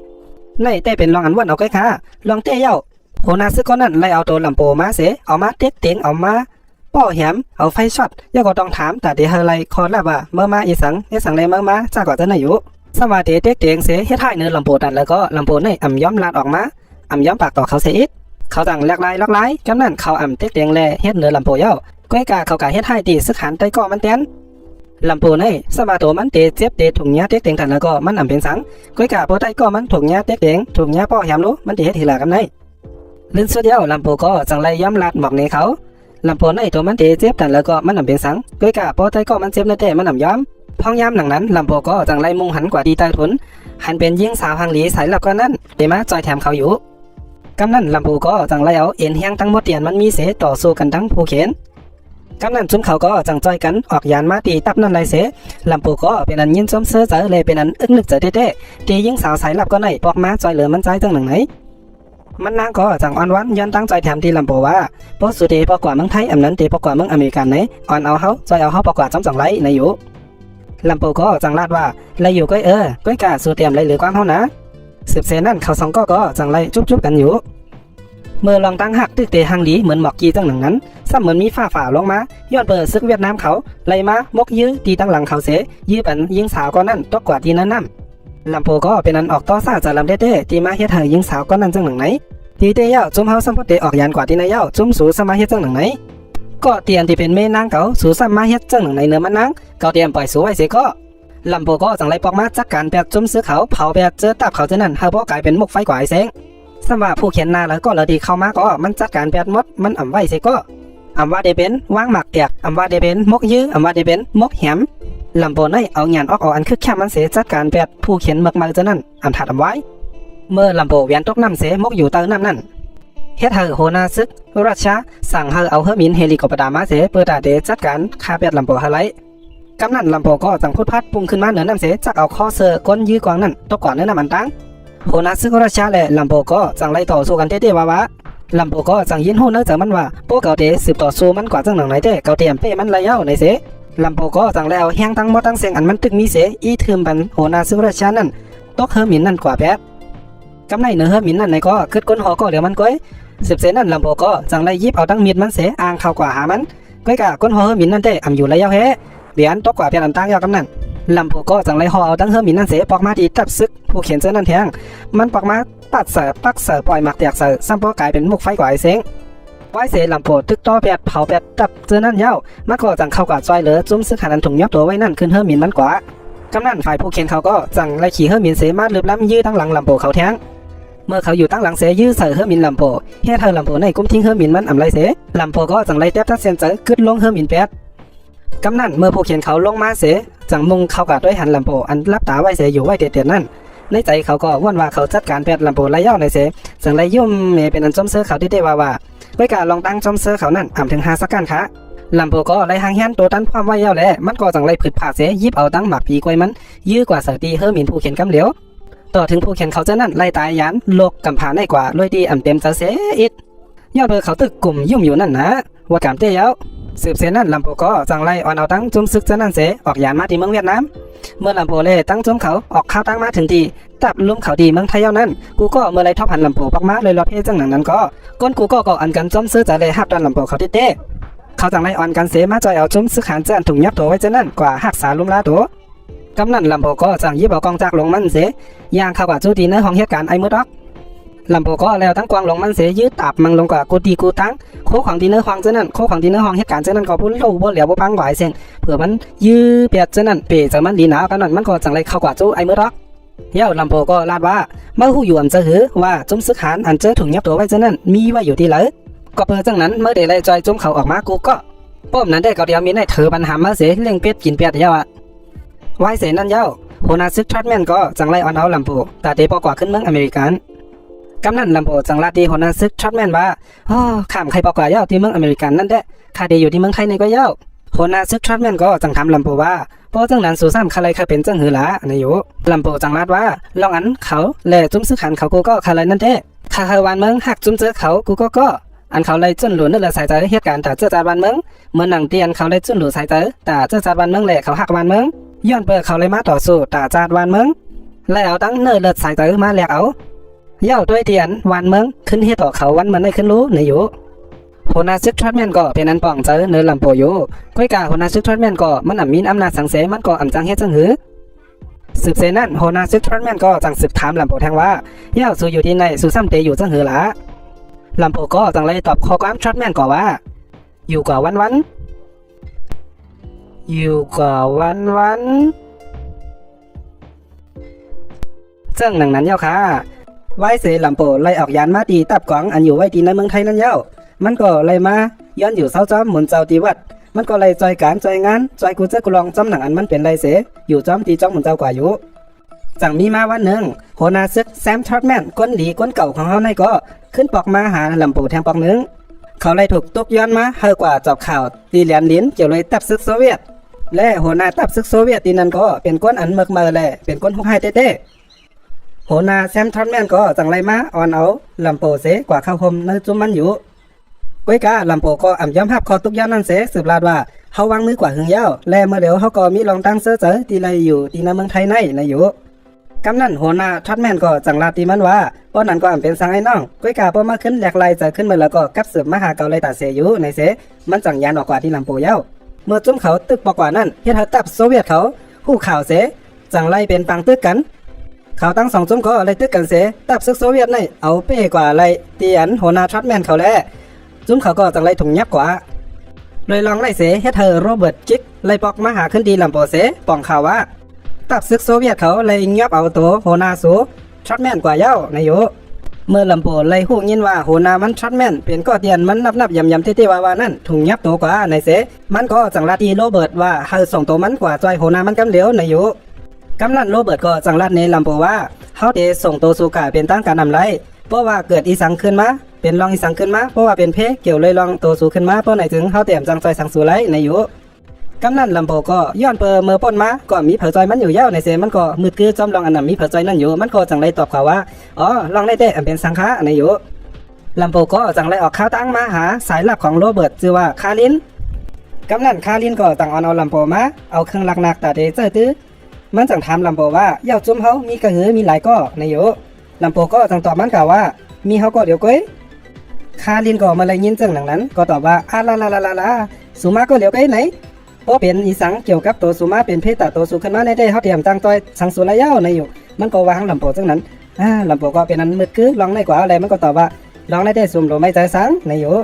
ในแต่เป็นรองอันวันเอาไก่ค่ะลองเตะเย้าโหนาซึกก้อนนั้นไล่เอาตัวลำโพมาเสเอามาเต็กเต็งเอามาป้อแหมเอาไฟช็อตย่าก็ต้องถามแต่เดี๋ยวไล่คอลาว่าเมื่อมาอีสังเฮ็ดสังเลยเมื่อมาจ้าก็จะไหนอยู่สวัสดีเต็กเต็งเสเฮ็ดให้เนื้อลำโพตัดแล้วก็ลำโพในอ่ำย้อมลาดออกมาอ่ำย้อมปากต่อเขาเสอีกเขาต่างแหลกลายกำนั้นเขาอ่ำเต็กเต็งแลเฮ็ดเนื้อลำโพเย้าก้อยกาเขากะเฮ็ดให้ตีซึกหันใต้ก้อมันเต้นลำโพในสมาโตมันเตะเจ็บเตะถุงยาเต็กเต็งทันแล้วก็มันอ่ำเป็นสังก้อยกาโปใต้ก้อมันถุงยาเต็กเต็งถุงยาป้อแหมรู้มันเตะเฮ็ดทีหลังกันในลื่นสุดเดียวลำโพก็จังไรย้ำลาดหมอกในเขาลำโพในตัวมันเตะเจ็บทันแล้วก็มันอ่ำเป็นสังก้อยกาโปใต้ก้อมันเจ็บในเตะมันอ่ำย้อมพ้องย้ำหลังนั้นลำโพก็จังไรมุ่งหันกว่าดีใต้ทุนหันเป็นยิงสาวหังหลีสายหลับก็นั่นเดมาจอยแถมเขาอยู่กำนั้นลำพูก็จังไรเอาเอ็นแห้งทั้งหมดเตียนมันมีเสต่อสู้กันทั้งผู้เขียนกำนั้นจุ้มเขาก็จังจอยกันออกยานมาตีตับนั่นไรเสลำพูก็เป็นอันยินจมเสื้อเจอเลยเป็นอันอึกนึกเจอเด้ตียิงสาวสายหลับก็ไหนปอกมาจอยเหลือมันใจจังหนังไหนมันนางก็จังอ่อนวันยันตั้งใจแถมที่ลำพูว่าเพราะสุดเดปอกกว่าเมืองไทยอำนั้นเดปอกกว่าเมืองอเมริกันไหนอ่อนเอาเขาจอยเอาเขาปอกกว่าจอมจังไรในอยู่ลำพูก็จังลาดว่าไรอยู่ก้อยก้อยกาสู่เตรียมไรหรือความเขานะสืบเสนั่นเขาสองก็จังไรจุ๊บกันอยู่เมื่อลองตั้งหักตึกเตะหังหลีเหมือนหมอกกีตั้งหนังนั้นซ้ำเหมือนมีฝ่าลงมาย้อนเปิดซึกเวียดนามเขาไล่มามกยื้อตีตั้งหลังเขาเสยื้อปันยิงสาวก็นั่นตกกว่าตีนั้นน้ำลำโพก็เป็นอันออกต่อซาจะลำเด้ตีมาเฮ็ดเธอยิงสาวก็นั่นจังหนังไหนตีเตะเย้าจุ้มเฮาซ้ำพดเตะออกยานกว่าตีนายเย้าจุ้มสูสมาเฮ็ดจังหนังไหนก็เตียนที่เป็นเมนางเก่าสูซ้ำมาเฮ็ดจังหนังไหนเนื้อมันนางเก่าเตรียมปล่อยสูไว้เสก็ลำโพก็จังไรปอกมาจักการแบบจุ้มซื้อเขาเผาแบบเจอตับเขาจะนั่นเฮาบ่กลายเป็นมุกไฟกว่าไอ้เสงสำหรับผู้เขียนนาแล้วก็เลยดีเข้ามาก็มันจัดการแบบมดมันอ่ำไว้เสก็อ่ำว่าเดเป็นวางหมักแตกอ่ำว่าเดเป็นมกยื้ออ่ำว่าเดเป็นมกแหมลำโพในเอางานออกอันคึกแค่มันเสจัดการแบบผู้เขียนมากจะนั่นอ่ำถัดอ่ำไว้เมื่อลำโพเวียนตกน้ำเสมกอยู่เตอน้ำนั่นเฮ็ดเฮอโหนาซึกรัชชาสั่งเฮอเอาเฮอมินเฮลิคอปเตอร์มาเสเปิดเดจัดการคาแบบลำโพเฮาไลกำนันลำโพก็จังพุดพัดปุ่งขึ้นมาเหนือน้ำเสจักเอาข้อเสือก้นยื้อกวางนั่นตกก่อนเนื้อน้ำมันตั้งโหนาซึกราชาและลำโพก็จังไล่ต่อสู้กันเต้ๆว่าลำโพก็จังยินโหเนื้อจากมันว่าโป้เก่าเตสืบต่อสู้มันกว่าจังหนังไหนเต้เก่าเตรียมเป้มันระยะในเสลำโพก็จังแล้วแห้งตั้งมอตั้งเสียงอันมันตึกมีเสอีทึมบันโหนาซึกราชานั่นตกเฮอมินนั่นกว่าแป๊บกำไรเนื้อเฮอมินนั่นในก็ขึ้นก้นหอก็เดี๋ยวมันก้อยสืบเสนั่นลำโพก็จังไล่ยิบเอาตั้งมีดมันเสอ่างเข้ากว่าหามันก้อยกะก้นหอเฮอมินนั่นเต้อ่ำอยู่ระยะแฮเหรียญตกกว่าเพียงอันตั้งยาวกำนันลำโพก็จังไรหอเอาตั้งเฮอมินนั่นเสปอกมาดีตับซึกผู้เขียนเสื้อนั่นแทงมันปอกมาตัดเสือปักเสือปล่อยหมักแตกเสือซ้ำปอกลายเป็นมุกไฟกว่าไอเสงไว้เสลำโพตึกต่อแปดเผาแปดตับเสื้อนั่นยาวมันก็จังเข้ากว่าจอยเหลือจุ้มซึกหันอันถุงยับตัวไว้นั่นขึ้นเฮอมินมันกว่ากำนันฝ่ายผู้เขียนเขาก็จังไรขี่เฮอมินเสมาลืบล้ำยื้อตั้งหลังลำโพเขาแทงเมื่อเขาอยู่ตั้งหลังเสยื้อเสือเฮอมินลำโพเฮ็ดเธอลำโพในกุ้มทิ้งเฮอมินมันอ่ำไรเสลำโพก็จังไรแทบทัดเส้นเสือขึ้นลงเฮอมินแปดกำนันเมื่อผู้เขียนเขาลงมาเสจังมุงเข้ากับด้วยหันลำโพอันรับตาไว้เสอยู่ไว้เด็ดๆนั่นในใจเขาก็ว่นว่าเขาจัดการแปดลำโพระยะในเสจังไรยุ่มเป็นอันจมเสื้อเขาที่ได้ว่าไว้การลองตั้งจมเสื้อเขานั่นอ่ำถึง5 สักกันค่ะ ลำโพก็ไล่หางแฮนตัวตันความไว้ยาวแหละมันก็จังไล่ผึดผาเสยิบเอาตั้งหมักผีกวยมันยื้อกว่าสตีเฮอหมินผู้เขียนกำเหลียวต่อถึงผู้เขียนเขาจะนั่นไล่ตายยันโลกกำผาได้กว่าลอยดีอ่ำเต็มจะเสอิดยอดเบอร์เขาตึกกลุ่มยุ่มอยู่นั่นนะว่ากามเตี้ยวสืบเสนั่นลำโพก็จังไล่อ่อนเอาตั้งจุ่มซึกจะนั่นเสออกยานมาที่เมืองเวียดนามเมื่อลำโพเล่ตั้งจุ่มเขาออกข้าวตั้งมาถึงทีตับลุ่มเขาดีเมืองไทยเย้านั้นกูก็เมื่อไรทอบหันลำโพปักมาเลยรอเพจังหนังนั้นก็ก้นกูก็อันกันจุ่มซื้อจะเลยหับดันลำโพเขาเต้เขาจังไรอ่อนกันเสมาจอยเอาจุ่มซึกหานเจนถุงยับตัวไว้จะนั่นกว่าหักษาลุ่มลาตัวกำนันลำโพก็จังยิบเอากองจากลงมันเสย่างเข้ากว่าจูดีในห้องเหตุการณ์ไอ้มืดดอกลำโพก็แล้วตั้งกวางลงมันเสยืดตับมังลงกว่ากูตีกูตั้งโคของดีเนอร์ห้องเจนั่นโคของดีเนอร์ห้องเหตุการณ์เจนั่นก็พูดเล่าบ่เหลียวบ่พังไหวเสียงเผื่อมันยื้อเปียดเจนั่นเปะจากมันดีหนาวกันนั่นมันก็จังไรเข้ากว่าจูไอ้มืดดอกเย้าลำโพก็ลาดว่าเมื่อหูอยู่อำเจอหือว่าจุ่มซึกหานอันเจอถุงยับตัวไว้เจนั่นมีไว้อยู่ที่ไหนก็เปิดจังนั้นเมื่อเดลัยจอยจุ่มเขาออกมากูก็ป้อมนั้นได้ก็เดียวมีในเธอปัญหามาเสเลี้ยงเป็ดกินเป็ดเย้าอะไว้เสนั่นเย้าโฮนาซึกทรัตแมนก็จังไรออนเอาลำโพแต่เดปอกว่าขึ้นเมืองอเมริกันกำนันลำโพจังลาดีโฮนาซึกทรัตแมนว่าข้ามใครปอกว่าเย้าที่เมืองอเมริกันนั่นแหละข้าเดอยู่ที่เมืองไทยในก็เย้าโฮนาซึกทรัตแมนก็จังทำลำโพว่าพอจังนั้นสู่ซ้ำใครเคยเป็นจังหือหลาในอยู่ลำโพจังลาดว่าลองอันเขาแหล่จุ้มซึกหันเขากูก็ใครนั่นแหละข้าเคยวันเมืองหักจุ้มเจอเขากูก็อันเขาเลยจุนหลุนนั่นแหละสายใจเหตุการณ์แต่เจ้าจัดวันเมืองเมื่อหนังเตียนเขาเลยจุนหลุนสายใจแต่เจ้าจัดวันเมืองแหล่เขาหักวันเมืองย้อนเปิดเขาเลยมาต่อสู้แต่จัดวันเมืองแล้วตั้งเนิร์เลิศสายใจมาแหลกเอาเย้าด้วยเตียนวันเมืองขึ้นเหตุต่อเขาวันมันได้ขึ้นรู้ในอยู่โฮนาซึกทรัตแมนก็เป็นอันป่องเจอเนื้อลำโพอยู่ก้อยกาโฮนาซึกทรัตแมนก็มันมีอำนาจสังเสมันก็จังเฮ็ดจังหือสืบเสนั่นโฮนาซึกทรัตแมนก็จังสืบถามลำโพแทงว่าเย้าสู่อยู่ที่ไหนสู่ซ้ำเตอยู่จังหือละลำโพก็จังเลยตอบข้อความทรัตแมนก็ว่าอยู่กว่าวันอยู่กว่าวันเจ้งหนังนั้นเย้าค่ะไว้เสลำโพไล่ออกยานมาตีตับกวางอันอยู่ไว้ตีในเมืองไทยนั่นเย้ามันก็ไล่มาย้อนอยู่เศร้าจอมหมุนเจ้าตีวัดมันก็ไล่จอยการจอยงานจอยกูเจ้ากูลองจอมหนังอันมันเป็นไรเสอยู่จอมตีจอมหมุนเจ้ากว่าอยู่จังมีมาวันหนึ่งโฮนาซึกแซมทรัตแมนก้นดีก้นเก่าของเขาในก็ขึ้นปอกมาหาลำโพแทงปอกหนึ่งเขาไล่ถูกตกย้อนมาเฮอกว่าจอบข่าวตีเหรียญลิ้นเกี่ยวเลยตับซึกโซเวียตและหัวหน้าตับซึกโซเวียตตีนั้นก็เป็นก้นอันเมือกมาแหละเป็นก้นหุกไฮเต้โหนาแซมทรัตแมนก็จังไรมาออนเอาลำโพเสกว่าเข้าคมในจุ่มมันอยู่ก้อยกาลำโพก็อ่ำย้ำหับคอตุกย้อนนั่นเสสืบลาดว่าเขาวางมือกว่าหึงยาวและเมื่อเดี๋ยวเขาก็มีลองตั้งเสื้อเจอตีไรอยู่ตีในเมืองไทยในอยู่กำนั่นโหนาทรัตแมนก็จังลาตีมันว่าป้อนนั้นก็อ่ำเป็นสังไอ้น้องก้อยกาพอมาขึ้นแหลกลายจะขึ้นมาแล้วก็กับสืบมาหาเกาเลยตาเสอยู่ในเสมันจังยานออกกว่าที่ลำโพยาวเมื่อจุ่มเขาตึกปอกว่านั่นเฮ็ดให้ตับโซเวียตเขาผู้ข่าวเสจังไรเป็นปังตึกกันเขาตั้ง2จุ่มก็อะไรตึกกันเสตับซึกโซเวียตในเอาเป้กว่าอะไรตีอันโหนาทรัตแมนเขาแลจุ่มเขาก็จังไรถุงยับกว่าเลยลองไล่เสเฮ็ดเธอโรเบิร์ตกิกไล่ปอกมาหาขึ้นดีลำโพเสป่องข่าวว่าตับซึกโซเวียตเขาเลยยับเอาตัวโหนาสูทรัตแมนกว่าเย้าในอยู่เมื่อลำโพเลยหูยินว่าโหนามันทรัตแมนเป็นก็เตียนมันนับยำเต้ๆว่านั่นถุงยับตัวกว่าในเสมันก็จังลาตีโรเบิร์ตว่าเฮาส่งตัวมันกว่าจอยโหนามันกำเหลียวในอยู่กำนันโรเบิร์ตก็จังลัดในลำโพว่าเขาเดส่งตัวสู่กาเป็นตั้งการนำไรเพราะว่าเกิดอีสังขึ้นมาเป็นรองอีสังขึ้นมาเพราะว่าเป็นเพเกี่ยวเลยรองตัวสู่ขึ้นมาเพราะไหนถึงเขาเตรียมจังจอยสังสู่ไรในอยู่กำนันลำโพก็ย้อนเปอเมื่อป้นมาก็มีเผอจอยมันอยู่เย้าในเสมันก็มืดคือจอมลองอันนั้นมีเผอจอยนั่นอยู่มันก็จังไรตอบเขาว่าลองได้แต่อันเป็นสังฆะในอยู่ลำโพก็จังไรออกข้าวตั้งมาหาสายลับของโรเบิร์ตชื่อว่าคารินกำนันคารินก็ต่างเอาลำโพมาเอาเครื่องหนักๆแต่เดเจอร์ตื้อมันจังถามลำโพว่าเย้าจุ่มเขามีกระหือมีหลายก็ในอยู่ลำโพก็จังตอบมันกล่าวว่ามีเขาก็เดี๋ยวก้อยคารินก็มาเลยยินจังหนังนั้นก็ตอบว่าลาสุมาก็เดี๋ยวก้อยไหนเพราะเป็นอีสังเกี่ยวกับตัวสุมาเป็นเพศแต่ตัวสุขึ้นมาได้เขาเตรียมตั้งต้อยสังสุรายาวในอยู่มันก็วางลำโพจังนั้นลำโพก็เป็นนั้นมืดคือลองได้กว่าอะไรมันก็ตอบว่าลองได้สุ่มโดไม่ใจสังในอยู่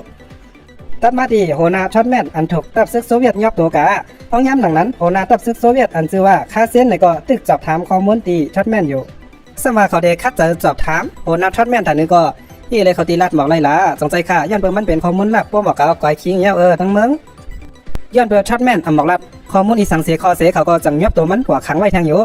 ตัดมาที่โฮนาทรัตแมนอันถูกตับซึกโซเวียตยกตัวกะพ้องย้ำหลังนั้นโฮนาตับซึกโซเวียตอันชื่อว่าคาเซียนในก็ตึกจับถามข้อมูลตีทรัตแมนอยู่สมาเขาเดคัดจะจับถามโฮนาทรัตแมนแต่นึงก็ที่เลยเขาตีลัดบอกไรล่ะสงใจค่ะย้อนเปิดมันเป็นข้อมูลลับพวกบอกกับก่อยคิงเย้าทั้งเมืองย้อนเปิดทรัตแมนบอกลับข้อมูลอีสังเสียคอเสียเขาก็จังยกตัวมันหัวขังไว้ทางอยู่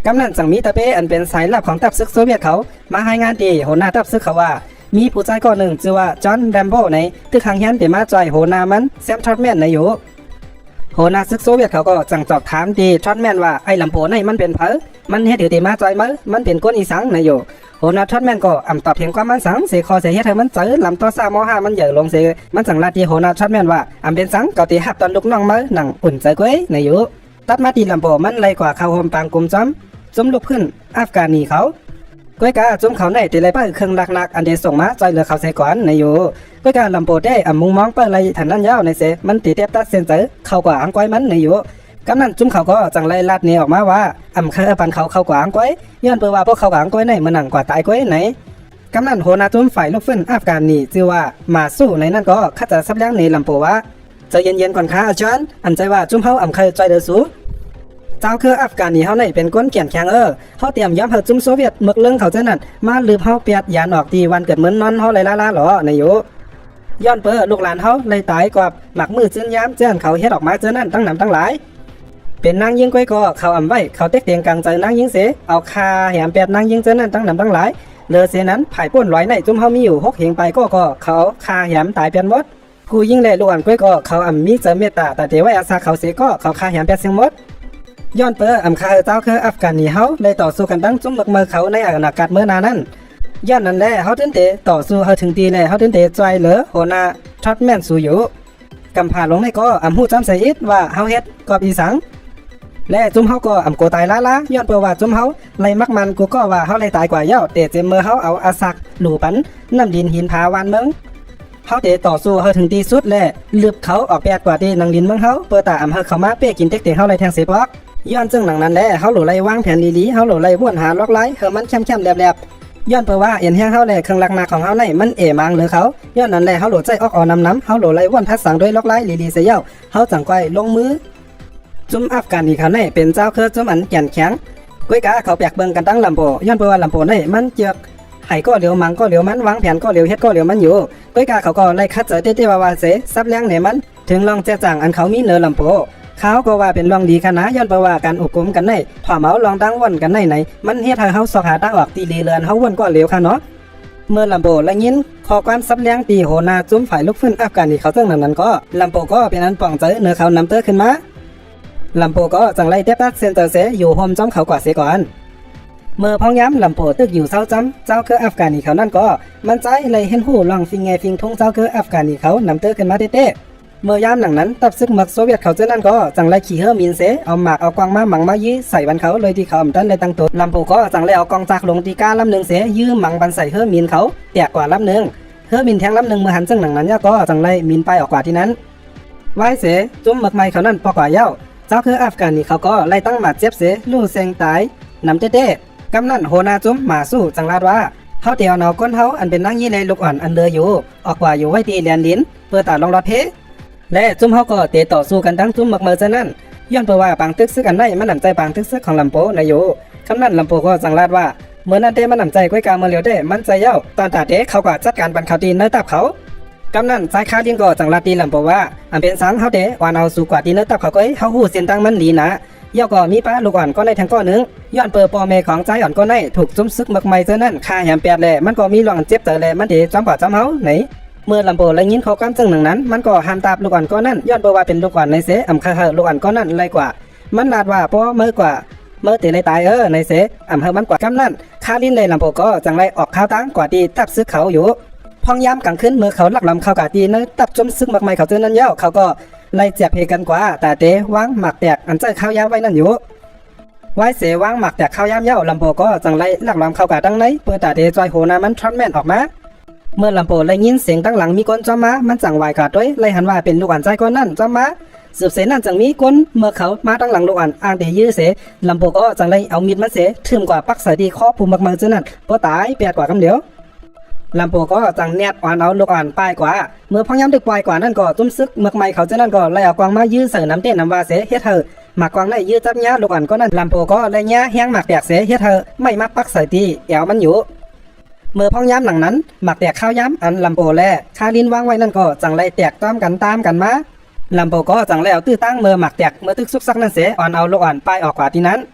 กำนันจังมีตะเป้อันเป็นสายลับของตับซึกโซเวียตเขามาให้งานตีโฮนาตับซึกเขาว่า มีผู้ชายก็หนึ่งชื่อว่าจอห์นแรมโบ้ในตึกขังเฮียนเดมาจอยโหนามันแซมทรอตแมนในอยู่โหนาซึกโซเวียตเขาก็จังจอบถามดีทรอตแมนว่าไอ้ลำโพงในมันเป็นเพอมันเฮ็ดเดมาจอยมั้ยมันเป็นก้นอีสังในอยู่โหนาทรอตแมนก็ตอบเพียงความมันสังเสคอเสียเฮ็ดให้มันเจอลำต่อ3ม5มันใหญ่ลงเสมันจังลาดีโหนาทรอตแมนว่าเป็นสังก็ตีหับตอนลูกน้องมั้ยหนังอุ่นใจก้อยในอยู่ตัดมาตีลำโพงมันไล่กว่าเข้าโฮมปางกุมจ้ำจุ่มลุกขึ้นอัฟกานีเขาก้อยกาจุ่มเขาในตีไรป้าเครื่องหนักอันเดส่งมาใจเหลือเขาใส่ก่อนในอยู่ก้อยกาลำโพได้มุงมองเปิ้ลไรถันนั่นยาวในเสมันตีเทียบตัดเส้นเจอเข้ากว่าอังก้อยมันในอยู่กำนั้นจุ่มเขาก็จังไรลาดเนี่ยออกมาว่าเคยปันเขาเข้ากว่าอังก้อยย้อนเปิดว่าพวกเขากว่าอังก้อยในมันหนังกว่าตายก้อยไหนกำนั้นโหนาจุ่มฝ่ายลูกฟื้นอัฟกานีชื่อว่ามาสู้ในนั่นก็ข้าจะซับเลี้ยงในลำโพว่าใจเย็นๆก่อนค่ะอาจารย์ใจว่าจุ่มเขาเคยใจเดือดสูเจ้าคืออัฟกานีเฮาในเป็นก้นเกียนแข็งเฮาเตรียมย้ำเฮาจุ่มโซเวียตมึกเรื่องเขาเจ้านั่นมาลืมเฮาเปียดยานออกตีวันเกิดเหมือนนอนเฮาเลยล่าหรอในอยู่ย้อนเปลูกหลานเฮาเลยตายกว่าหมักมือจื้นย้ำเจ้าเขาเฮ็ดออกมาเจ้านั่นตั้งนำตั้งหลายเป็นนางยิงก้อยก็เขาไว้เขาเต็กเตียงกลางใจนางยิงเสเอาคาแหมแปดนางยิงเจ้านั่นตั้งนำตั้งหลายเลอเสนั้นไผ่ป่นร้อยในจุ่มเฮามีอยู่6เหงไปก็เขาคาแหมตายเปียนหมดผู้ยิงเลยลูกอ่อนก้อยก็เขามีเจอเมตตาแต่เดี๋ยวไว้อาซาเขาเสก็เขาคาแหมแปดเสียงหมดย้อนเปคาเจ้าคืออัฟกานีเฮาเลยต่อสู้กันตั้งจุ่มเมือเขาในอากาศเมื่อนานั้นย้อนนั้นแหละเฮาถึงเตต่อสู้เฮาถึงตีแลเฮาถึงเตจอยเหลือโหนาทอตแมนสู้อยู่กำพาลงในก็ฮู้จำใส่อิดว่าเฮาเฮ็ดกอบอีสังและจุ่มเฮาก็โกตายละย้อนเปว่าจุ่มเฮาไล่มักมันกูก็ว่าเฮาไล่ตายกว่าเย้าเตเจมเมื่อเฮาเอาอาศักหลู่ปันน้ำดินหินผาวานเมืองเฮาเตต่อสู้เฮาถึงที่สุดและลืบเขาออกแปดกว่าที่นังดินเมืองเฮาเปิดตาเฮาเข้ามาเป้กินเต็กเฮาไล่แทงเสปอกย้อนจึงหนังนั้นแหละเฮาหลู่ไล่วางแผนดีๆเฮาหลู่ไล่วนหาล็อกไล่เฮามันแคมๆแหลบๆย้อนเปว่าเอ็นแห้งเฮาแหละเครื่องหลักมาของเฮาในมันมังหรือเขาย้อนนั้นแหละเฮาหลู่ใจออกน้ำเฮาหลู่ไล่วนพัดสังด้วยล็อกไล่ลีๆเสียเย้าเฮาจังก้อยลงมือจุ่มอัฟกานีเขาในเป็นเจ้าคือจุ่มอันแก่นแข็งก้อยกาเขาแปลกเบิ่งกันตั้งลำโพย้อนเปว่าลำโพในมันเจือกไห้ก็เหลียวมังก็เหลียวมันวางแผนก็เหลียวเฮ็ดก็เหลียวมันอยู่ก้อยกาเขาก็ไล่คัดเจอเต้ๆว่าเสซับเลี้ยงเนี่ยมันถึงลองแจ้จ่างอันเขามีเนื้อลำโพเขาก็ว่าเป็นรองดีกันนะย้อนไปว่าการอบรมกันในผ่าเมาลองตั้งวันกันในมันเฮ็ดให้เฮาสอกหาตั้งออกตีเรือนเฮาวนก็เหลวค่ะเนาะเมื่อลำโพและยินขอความซับเลี้ยงตีโหนาจุ่มฝ่ายลุกฟื้นอัฟกานีเขาเรื่องนั้นก็ลำโพก็เป็นอันป่องใจเนื้อเขานำเตอขึ้นมาลำโพก็จังไล่เตตัดเซนเตอร์เสอยู่โฮมจ้อมเขากว่าเสียก่อนเมื่อพ้องย้ำลำโพตึกอยู่เศร้าจ้ำเจ้าคืออัฟกานีเขานั่นก็มันใจเลยเห็นหูลองฟิงไงฟิงทงเจ้าคืออัฟกานีเขานำเตอขึ้นมาเต้เมื่อยามหนังนั้นตับซึกหมักโซเวียตเขาเจ้านั่นก็จังไล่ขี่เฮอร์มินเสเอาหมากเอากวางมาหมังมายี่ใส่บันเขาเลยที่เขาดันเลยตั้งตัวลำโพก็จังไล่เอากองจากลงตีก้าลำหนึ่งเสยื้อหมังบันใส่เฮอร์มินเขาแตกกว่าลำหนึ่งเฮอร์มินแทงลำหนึ่งเมื่อหันซึ่งหนังนั้นก็จังไล่มินไปออกกว่าที่นั้นไว้เสจุ่มหมักไม้เขานั่นปอกว่าเย้าเจ้าคืออัฟกานีเขาก็ไล่ตั้งหมัดเจ็บเสลู่เซงตายนำเต้กำนั่นโหนาจุ่มมาสู้จังลาดว่าเฮาเตียวเนาก้นเฮาอันเป็นนั่งยี่ในลูกอ่อนอันเลืออยู่ออกกว่าอยู่ไว้ที่เลียนลิ้นเพื่อตาลองรอดเพและจุ่มเฮาก็เตะต่อสู้กันทั้งจุ่มหมักเมือเจ้านั่นย้อนเปว่าปางตึกซึกอันได้มันนำใจปางตึกซึกของลำโพนายอยู่คำนั้นลำโพก็จังลาดว่าเมื่อนั้นเต้มันนำใจก้อยกาเมื่อเลียวเต้มันใจเย้าตอนตาเต้เขาก็จัดการบันเขาตีนในตับเขากำนั้นใจคาดินก็จังลาดตีลำโพว่าอันเป็นสังเฮาเต้วานเอาสู่กว่าตีนในตับเขาก้อยเฮาหู้เส้นตั้งมันดีนะย่อก็มีป้าลูกอ่อนก็ในทางก้อนหนึ่งย้อนเปิดปอเมของใจอ่อนก็ในถูกจุ่มซึกหมักไม้เจ้านั่นคาแหมแปดแหล่มันก็มีรองเจ็บเจอแหล่มันเดจอมป่าจอมเฮาไหนเมื่อลำโพและยินเขากำจึงหนึ่งนั้นมันก็ห้ามตาบลูกอ่อนก็นั่นย้อนเปิดว่าเป็นลูกอ่อนในเสคาลูกอ่อนก็นั่นไรกว่ามันลาดว่าเพราะเมื่อกว่าเมื่อเตะไรตายในเสมันกว่ากำนั่นคาลินเลยลำโพก็จังไรออกข้าวตั้งกว่าตีตับซึกเขาอยู่พองย้ำกลางขึ้นเมื่อเขาลักลำเข้ากาตีในตับจุ่มซึกหมักไม้เขาเจ้านั่นเย้าเขาก็ไล่เจ็บเพกันกว่าแต่เตะวางหมักแตกอันใจข้าวยาวไว้นั่นอยู่ไว้เสวางหมักแต่ข้าวยามเย้าลำโพก็จังไล่ลักลำเข้ากาตั้งไหนเปิดตาเดจอยโหนามันทรอนแมนออกมาเมื่อลำโพไล่ยินเสียงตั้งหลังมีก้นจอมมามันจังไหวกาดด้วยไล่หันว่าเป็นลูกอ่อนใจก้นนั่นจอมมาสืบเสนั่นจังมีก้นเมื่อเขามาตั้งหลังลูกอ่อนอ่างเดยื้อเสลำโพก็จังไล่เอามีดมาเสถึงกว่าปักใส่ที่คอภูมิมักเจ้านั่นพอตายแปดกว่าคำเดียวลำโพก็จังเนียดอ่อนเอาลูกอ่อนป้ายกว่าเมื่อพองย้ำดึกปลายกว่านั่นก็จุ่มซึกเมื่อไม้เขาเจ้านั่นก็ไล่เอากวางมายื้อใส่น้ำเต้นน้ำวาเสเฮ็ดเธอหมักกวางในยื้อจับย้าลูกอ่อนก็นั่นลำโพก็ไล่ย้าแห้งหมักแตกเสเฮ็ดเธอไม่มักปักใส่ตีแอวมันอยู่เมื่อพองย้ำหลังนั้นหมักแตกข้าวย้ำอันลำโพแล่คาลินวางไว้นั่นก็จังไล่แตกตามกันมาลำโพก็จังไล่เอาตื้อตั้งเมื่อหมักแตกเมื่อตึกซุกซักนั่นเสอ่อนเอาลูกอ่อนป้ายออกกว่าที่นั้น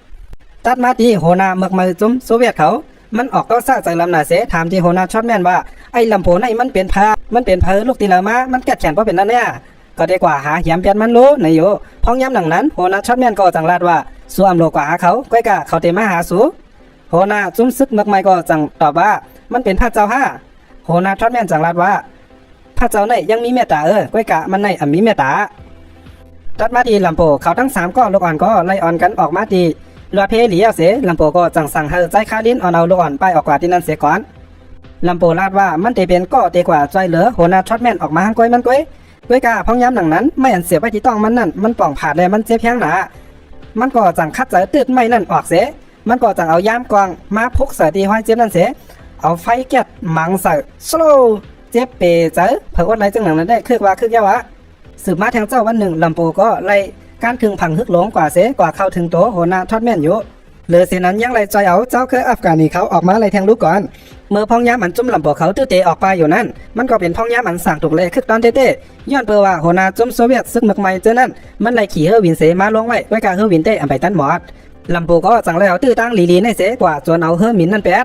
ตัดมาตีโหนาเมือกมือจุ่มโซเวียตเขา มันออกก็ซะใจลำนาเสถามที่โหนาช็อตแมนว่าไอ้ลำโพในมันเป็นเพอลูกตีละมามันแก่แขนเพราะเป็นนั่นเนี่ยก็ได้กว่าหาเหียมเปียนมันรู้ในอยู่พ้องย้ำหนังนั้นโหนาช็อตแมนก็จังลาดว่าสู้อำโลกว่าหาเขาก้อยกะเขาเตมาหาสูโหนาจุ้มซึกมักไม่ก็จังตอบว่ามันเป็นพระเจ้าห้าโหนาช็อตแมนจังลาดว่าพระเจ้าในยังมีเมตตาก้อยกะมันในมีเมตตาตัดมาที่ลำโพเขาทั้ง3ก็ลูกอ่อนก็ไล่อ่อนกันออกมาดีเรือเพลีเอาเสลำโพก็จังสั่งให้ใจคาลิ้นเอาลูกอ่อนไปออกกว่าที่นั่นเสียก่อนลำโพลาดว่ามันเตเป็นก็เตกว่าใจเหลือโหนาช็อตแมนออกมาก้อยมันก้อยกะพ้องย้ำหนังนั้นไม่อันเสียไปที่ต้องมันนั่นมันป่องผ่าได้มันเจ็บแข้งหนามันก็จังคัดใจตืดไม่นั่นออกเสมันก็จังเอาย่ามกวางมาพุกใส่ตีห้อยเจ็บนั่นเสเอาไฟแก๊สมังใส่สโลเจ็บเปเจอเผอว่าไรจังหนังนั้นได้คือยาวะสืบมาแทงเจ้าวันหนึ่งลำโพก็ไล่การคึงผังฮึกหลงกว่าเสกว่าเข้าถึงโตโหนาช็อตแมนอยู่เหลือเสียนั้นยังไล่ใจเอาเจ้าเคยอัฟกานีเขาออกมาไล่แทงลูกก่อนเมื่อพ้องย้ำมันจุ่มลำโพเขาตื้อเตะออกไปอยู่นั่นมันก็เป็นพ้องย้ำมันสั่งถูกเลยคึกตอนเต้ย้อนเปว่าโหนาจุ่มโซเวียตซึกมักไม่เจอนั่นมันไล่ขี่เฮอวินเสมาลงไว้ไว้กาเฮอวินเตะอันไปตั้นหมอดลำโพก็จังแล้วตื้อตั้งลีในเสกว่าจนเอาเฮอมินนั่นแปด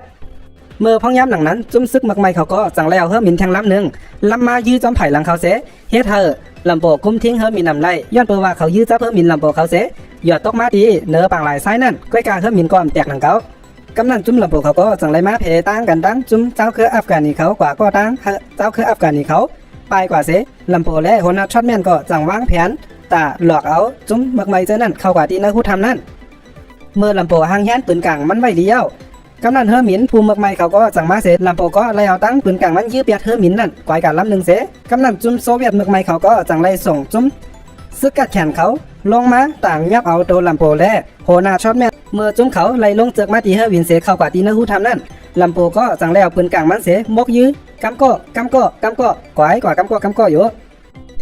เมื่อพ้องย้ำหนังนั้นจุ่มซึกมักไม่เขาก็จังแล้วเฮอมินแทงล้ำหนึ่งล้ำมายื้อจอมไผ่หลังเขาเสเฮ็ดเฮอลำโพคุ้มทิ้งเฮอมินนำไล่ย้อนเปว่าเขายื้อจับเฮอมินลำโพเขาเสหยอดตกมาดีเนื้อปางหลายไซนั่นก้อยกาเฮอมินก่อนแตกหนังเขากำนันจุ่มลำโพเขาก็จังไรมาเพตั้งกันตั้งจุ่มเจ้าคืออัฟกานีเขากว่าก็ตั้งเจ้าคืออัฟกานีเขาไปกว่าเสลำโพและโหนาช็อตแมนก็จังวางแผนแต่หลอกเอาจุ่มมักไม่เจอนั่นเข้ากว่าที่นักผู้ทำนั่นเมื่อลำโพห่างแย้นปืนกลางมันไว้เลี้ยวกำนันเฮอมินภูมิมักไม่เขาก็จังมาเสร็จลำโพก็ไล่เอาตั้งปืนกลางมันยื้อเปียดเฮอมินนั่นกวายกันลำหนึ่งเสกำนันจุ่มโซเวียตมักไม่เขาก็จังไล่ส่งจุ่มซึกกัดแขนเขาลงมาต่างยับเอาโดนลำโพและโหนาช็อตแมนเมื่อจุ้มเขาไล่ลงเจือกมาตีเฮอวินเสเข้ากว่าตีนักผู้ทำนั่นลำโพก็จังแล้วปืนกลางมันเสมกยื้อกำก็กวายกว่ากำก็อยู่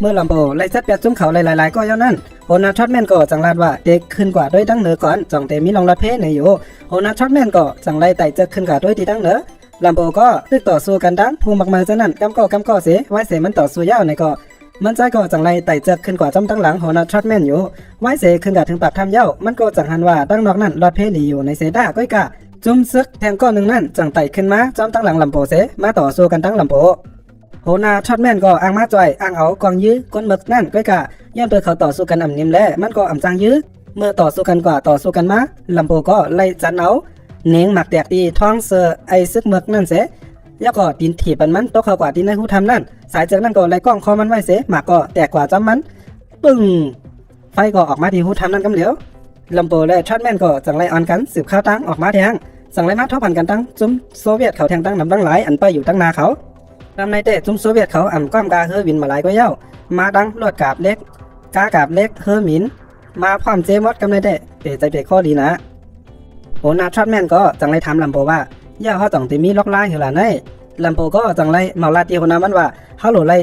เมื่อลำโพไล่ซัดเปียดจุ้มเขาหลายๆก็ย่อนั่นโหนาช็อตแมนก็จังลาดว่าเด็กขึ้นกว่าด้วยตั้งเหนือก่อนจังเตมีลองรัดเพในอยู่โหนาช็อตแมนก็จังไล่ไต่เจือกขึ้นกว่าด้วยตีตั้งเหนือลำโพก็ตึกต่อสู้กันดังภูมิมักมาเจนั่นกำก็เสไว้เสมันต่อสู้ยาวในก็มันใจก็จังไรไต่เจอกขึ้นกว่าจอมตั้งหลังโหนาช็อตแมนอยู่ไว้เสขึ้นกับถึงปากทำเย้ามันก็จังหันว่าตั้งนอกนั่นรอดเพลีอยู่ในเซด้าก้อยกะจุ่มซึกแทงก้อนหนึ่งนั่นจังไต่ขึ้นมาจอมตั้งหลังลำโพเสมาต่อสู้กันตั้งลำโพโหนาช็อตแมนก็อ้างมาจ่อยอ้างเอากองยื้อก้นหมึกนั่นก้อยกะย่ำเปิดเขาต่อสู้กันอ่ำนิ่มแล้วมันก็อ่ำจังยื้อเมื่อต่อสู้กันกว่าต่อสู้กันมาลำโพก็ไล่จันเอาเน่งหมักแตกตีท้องเสือไอซึกหมึกนั่นเสแล้วก็ดินถีบมันตกเข้ากว่าที่นายผู้ทำนั่นสายจากนั้นก็ไล่กล้องคอมันไว้เสหมากก็แตกกว่าจำมันปึ้งไฟก็ออกมาที่ผู้ทำนั่นกำเหลียวลำโพและช็อตแมนก็จังไล่ออนกันสืบข้าวตั้งออกมาแทงสั่งไล่มาเท่าพันกันตั้งจุ้มโซเวียตเขาแทงตั้งนำตั้งหลายอันไปอยู่ตั้งนาเขานำในเตะจุ้มโซเวียตเขาอ่ำก้อมกาเฮอวินมาหลายก็เย้ามาดังลวดกาบเล็กกาบเล็กเฮอหมินมาพร้อมเจมอดกำในเตะเปใจเปข้อดีนะโหนาช็อตแมนก็จังไล่ถามลำโพว่าย่าเขาจ่องตีมีล็อกไล่อยู่ล่ะในลำโพก็จังไรเมาลาตีคนนั้นมันว่าฮัลโหลไร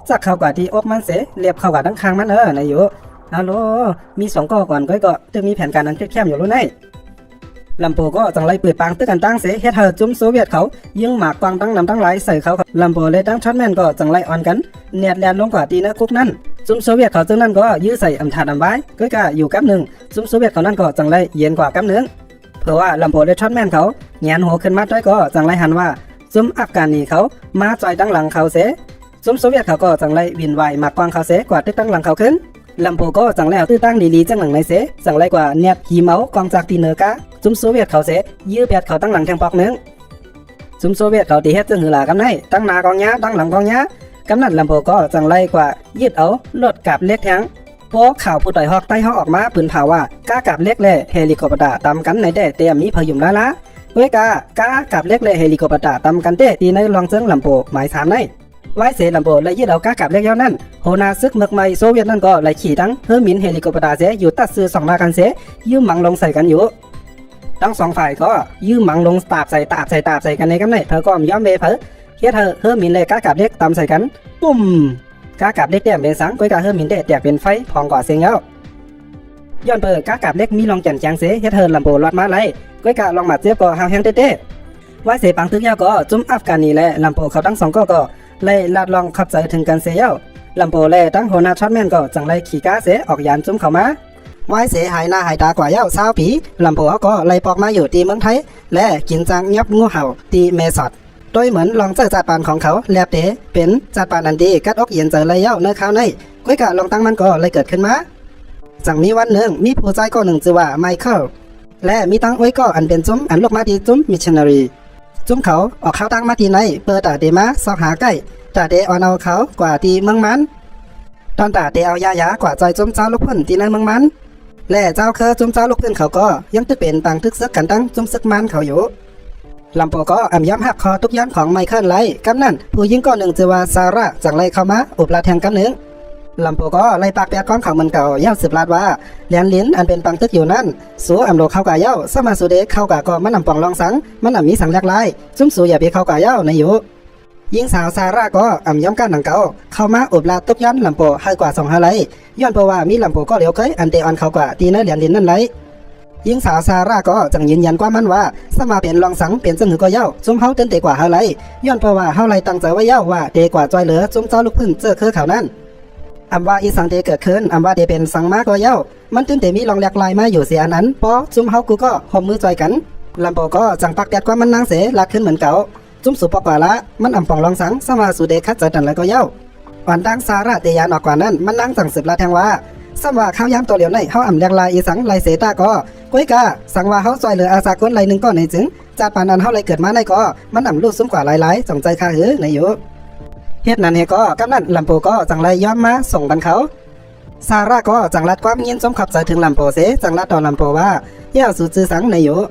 จักเข้ากว่าที่อกมันเสเรียบเข้ากว่าทั้งคางมันนายอยู่ฮัลโหลมี2 ก่อนก็จะมีแผนการนั้นเข้มอยู่รู้ไหนลำโพก็จังไรเปิดปางตึกกันตั้งเสเฮ็ดเธอจุ่มโซเวียตเขายิงหมากกวางตั้งนำตั้งหลายใส่เขาลำโพเลยตั้งช็อตแมนก็จังไรออนกันเนียดแลนลงกว่าตีนะคุกนั่นจุ่มโซเวียตเขาจึงนั่นก็ยื้อใส่อำถาดอำไว้ก็อยู่กับหนึ่งจุ่มโซเวียตเขานั่นก็จังไรเย็นกว่ากับหนึ่งเพราะว่าลำโพเลยช็อตแมนเขาแงนหัวขึ้นมาด้วยก็จังไรหันว่าซุ่มอัฟกานีเขามาจ่อยตั้งหลังเขาเสซุ่มโซเวียตเขาก็จังไรวินไหวมากกวางเขาเสกว่าตึกตั้งหลังเขาขึ้นลำโพก็จังแล้วตื้อตั้งดีๆจังหลังในเสจังไรกว่าเนียดหีเมากองจากตีเนกะซุ่มโซเวียตเขาเสยื้อแปดเขาตั้งหลังแทงปอกนึงซุ่มโซเวียตเขาตีเฮ็ดจังหือหลากำไนตั้งนากองยะตั้งหลังกองยะกำนันลำโพก็จังไรกว่ายืดเอาลดกับเล็กแทงพอข่าวผู้ต่อยฮอกใต้ฮอกออกมาปืนเผาว่ากากับเล็กแล่เฮลิคอปเตอร์ตามกันในได้เตรียมมีพยุมละเว้ยกากับเล็กเลยเฮลิคอปเตอร์ตามกันเต้ตีในลองเซิงลำโพหมาย3ในไว้เสลำโพเลยยืดเอากากับเล็กยาวนั่นโหนาซึกเมืองใหม่โซเวียตนั่นก็เลยขี่ทั้งเฮอร์มินเฮลิคอปเตอร์เสอยู่ตัดซื้อ2นากันเสยืมมังลงใส่กันอยู่ทั้ง2ฝ่ายก็ยืมมังลงตาบใส่กันในกันไหนเธอก็ย้อมเวเผอเฮ็ดเฮอร์มินเลยกากับเล็กตามใส่กันปุ้มกากับเล็กแต้มเป็นสังก้อยกาเฮอร์มินเต้แตกเป็นไฟพองก่อเสียงแล้วย้อนเปิดกากับเล็กมีลองแจ่มแจงเสเฮ็ดลำโพรอดมาไล่ก้อยกาลองมาเจ็บก็หาวแห้งเต้ไว้เสปังตึกยาวก็จุ่มอัฟกานีและลำโพเขาทั้ง2ก็เลยลาดลองขับใจถึงกันเสียลำโพและตั้งโหนาช็อตแมนก็จังไรขี่ก้าเสออกยานจุ่มเข้ามา ไว้เสียหายหน้าหายตากว่าเย้า20 ปีลำโพเขาก็ไล่ปอกมาอยู่ที่เมืองไทยและกินจังยับงูเห่าที่เมซอดโดยเหมือนลองเจอจัดปานของเขาแลบเต๋เป็นจัดปานอันดีกัดอกเย็นเจอเลยเย้าในคราวในก้อยกะลองตั้งมันก็เลยเกิดขึ้นมาจังมีวันหนึ่งมีผู้ชายก็หนึ่งชื่อว่าไมเคิลและมีตั้งไว้ก็อันเป็นจุ้มอันลูกมาที่จุ้มมิชชันนารีจุ้มเขาออกเข้าตั้งมาที่ในเปิดตาเดมาซอกหาใกล้ตาเดออนเอาเขากว่าที่เมืองมันตอนตาเดเอายากว่าใจจุ้มเจ้าลูกพุ่นที่ในเมืองมันและเจ้าเคอจุ้มเจ้าลูกพุ่นเขาก็ยังตึกเป็นต่างทึกซึกกันตั้งจุ้มซึกมันเขาอยู่ลำโพก็อ่ำย้ำหักคอทุกย้อนของไมเคิลไลกำนั่นผู้หญิงก็หนึ่งชื่อว่าซาร่าจังไรเข้ามาอุบลาแทงกำหนึ่งลำโพก็ไล่ปากแปดก้อนเขาเหมือนเก่าเย้าสืบลาดว่าเลียนลิ้นอันเป็นปังตึกอยู่นั่นสูอ่ำโลเข้ากะเย้าสมาสุเดเข้ากะก็มันนำปองลองสังมันนำมีสังแลกลายจุ้มสูอย่าไปเข้ากะเย้าในอยู่ยิงสาวซาร่าก็อ่ำย้ำกันหนังเก่าเข้ามาอุบลาตุกย้อนลำโพให้กว่า2 5 ไลย้อนเพราะว่ามีลำโพก็เหลียวเคยอันเตออนเขากว่าตีเนื้อเลียนลิ้นนั่นไลยิงสาวซาร่าก็จังยืนยันกว่ามันว่าสมาเป็นรองสังเป็นซึ่งหือก็เย้าจุ้มเฮาเต้นเตกว่าเฮาไลย้อนเพราะว่าเฮาไลตั้งใจว่าเย้าว่าเตกว่าจอยเหลือจุ้มเจ้าลูกพึ่งเจอคือเขานั่นอำว่าอีสังเตเกิดขึ้นอำว่าเตเป็นสังมาก็เย้ามันตึ้นเตมีลองแหลกลายมาอยู่เสียอันนั้นพอจุ้มเฮากูก็หอมมือจอยกันลำโพก็จังปักแดดกว่ามันนางเสลัดขึ้นเหมือนเก่าจุ้มสุปกว่าละมันอำปองรองสังสมาสุเดคัดใจดันแล้วก็เย้าอ่อนดังซาร่าเตยานออกกว่านั้นมันนั่งจังสืบลาแทงว่าสำว่าข้าวยามตัวเหลียวในเฮาอ่ำแหลกลายอีสังลายเสตาก็ก้อยกาสังว่าเฮาซอยเหลืออาสากลลายนึงก็ในจึงจากปานนั้นเฮาเลยเกิดมาในก็มันอ่ำลูกซุ้มกว่าหลายๆสงใจคาหือในอยู่เฮ็ดนั้นเฮก็กำนั้นลำโพก็จังไรย้อมมาส่งบันเขาซาร่าก็จังรัดความยินสมขับใจถึงลำโพเสจังรัดต่อลำโพว่าเย้าสู่จื้อสังในอยู่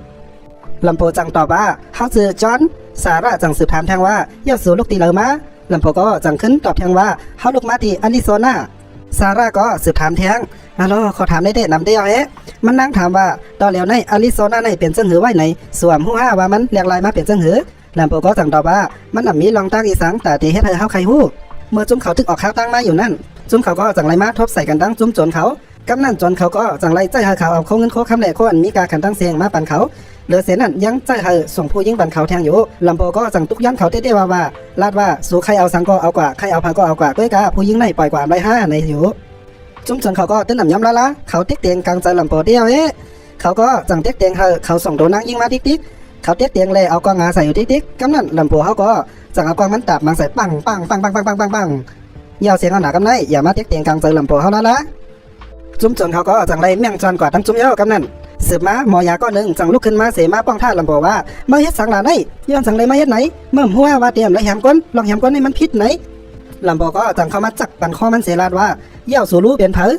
ลำโพจังตอบว่าเฮาชื่อจอห์นซาร่าจังสืบถามแทงว่าเย้าสู่ลูกตีเหลือมาลำโพก็จังขึ้นตอบแทงว่าเฮาลูกมาที่อาริโซนาซาร่าก็สืบถามแทงฮัลโหลขอถามได้เด็ดนำได้เอามันนั่งถามว่าตอนเหลียวในอาริโซนาในเปลี่ยนเส้นหือไว้ไหนสวมหู้ห้าว่ามันเรียกลายมาเปลี่ยนเส้นหือลำโพก็จังตอบว่ามันมีลองตั้งอีสังแต่ที่เฮ็ดให้เฮาใครฮู้เมื่อจุ้มเขาทึกออกข้าวตั้งมาอยู่นั่นจุ้มเขาก็จังไรมาทบใส่กันตั้งจุ้มจนเขากำนั่นจนเขาก็จังไรใจให้เขาเอาโคเงินโคคำแหล่โคอันมีการขันตั้งเสียงมาปั่นเขาเหลือเสียนั่นยังใจให้ส่งผู้ยิงปั่นเขาแทงอยู่ลำโพก็จังตุกย้อนเขาเต้ๆว่าลาดว่าสู่ใครเอาสังก็เอากว่าใครเอาพาก็เอากว่าด้วยกาผู้ยิงในปล่อยกว่า150ในอยู่จุ้มจนเขาก็ตื้นหนำย้ำละเขาติ๊กเตียงกลางใจลำโพเดียวเขาก็จังติ๊กเตียงเขาส่งโดนนั่งยิงมาติ๊กเขาติ๊กเตียงเลยเอากองงาใส่อยู่ติ๊กกำนั่นลำโพเขาก็จังเอากองมันตับมาใส่ปังยาวเสียงเอาหนากำไรอย่ามาติ๊กเตียงกลางใจลำโพเขาละจุ้มจนเขาก็จังไรแม่งจอนกว่าทั้งจุ้มเย้ากำนั่นสืบมาหมอยาก็หนึ่งจังลุกขึ้นมาเสมาป้องท่าลำโพว่ามาเฮ็ดสังหลาไหนย้อนสังไรมาเฮ็ดไหนเมื่อหัวว่าเตรียมและแหมก้นลองแหมก้นให้มันพิษไหนลำโพก็จังเข้ามาจักปั่นข้อมันเสลาดว่าเย้าสู่รู้เป็นเผอ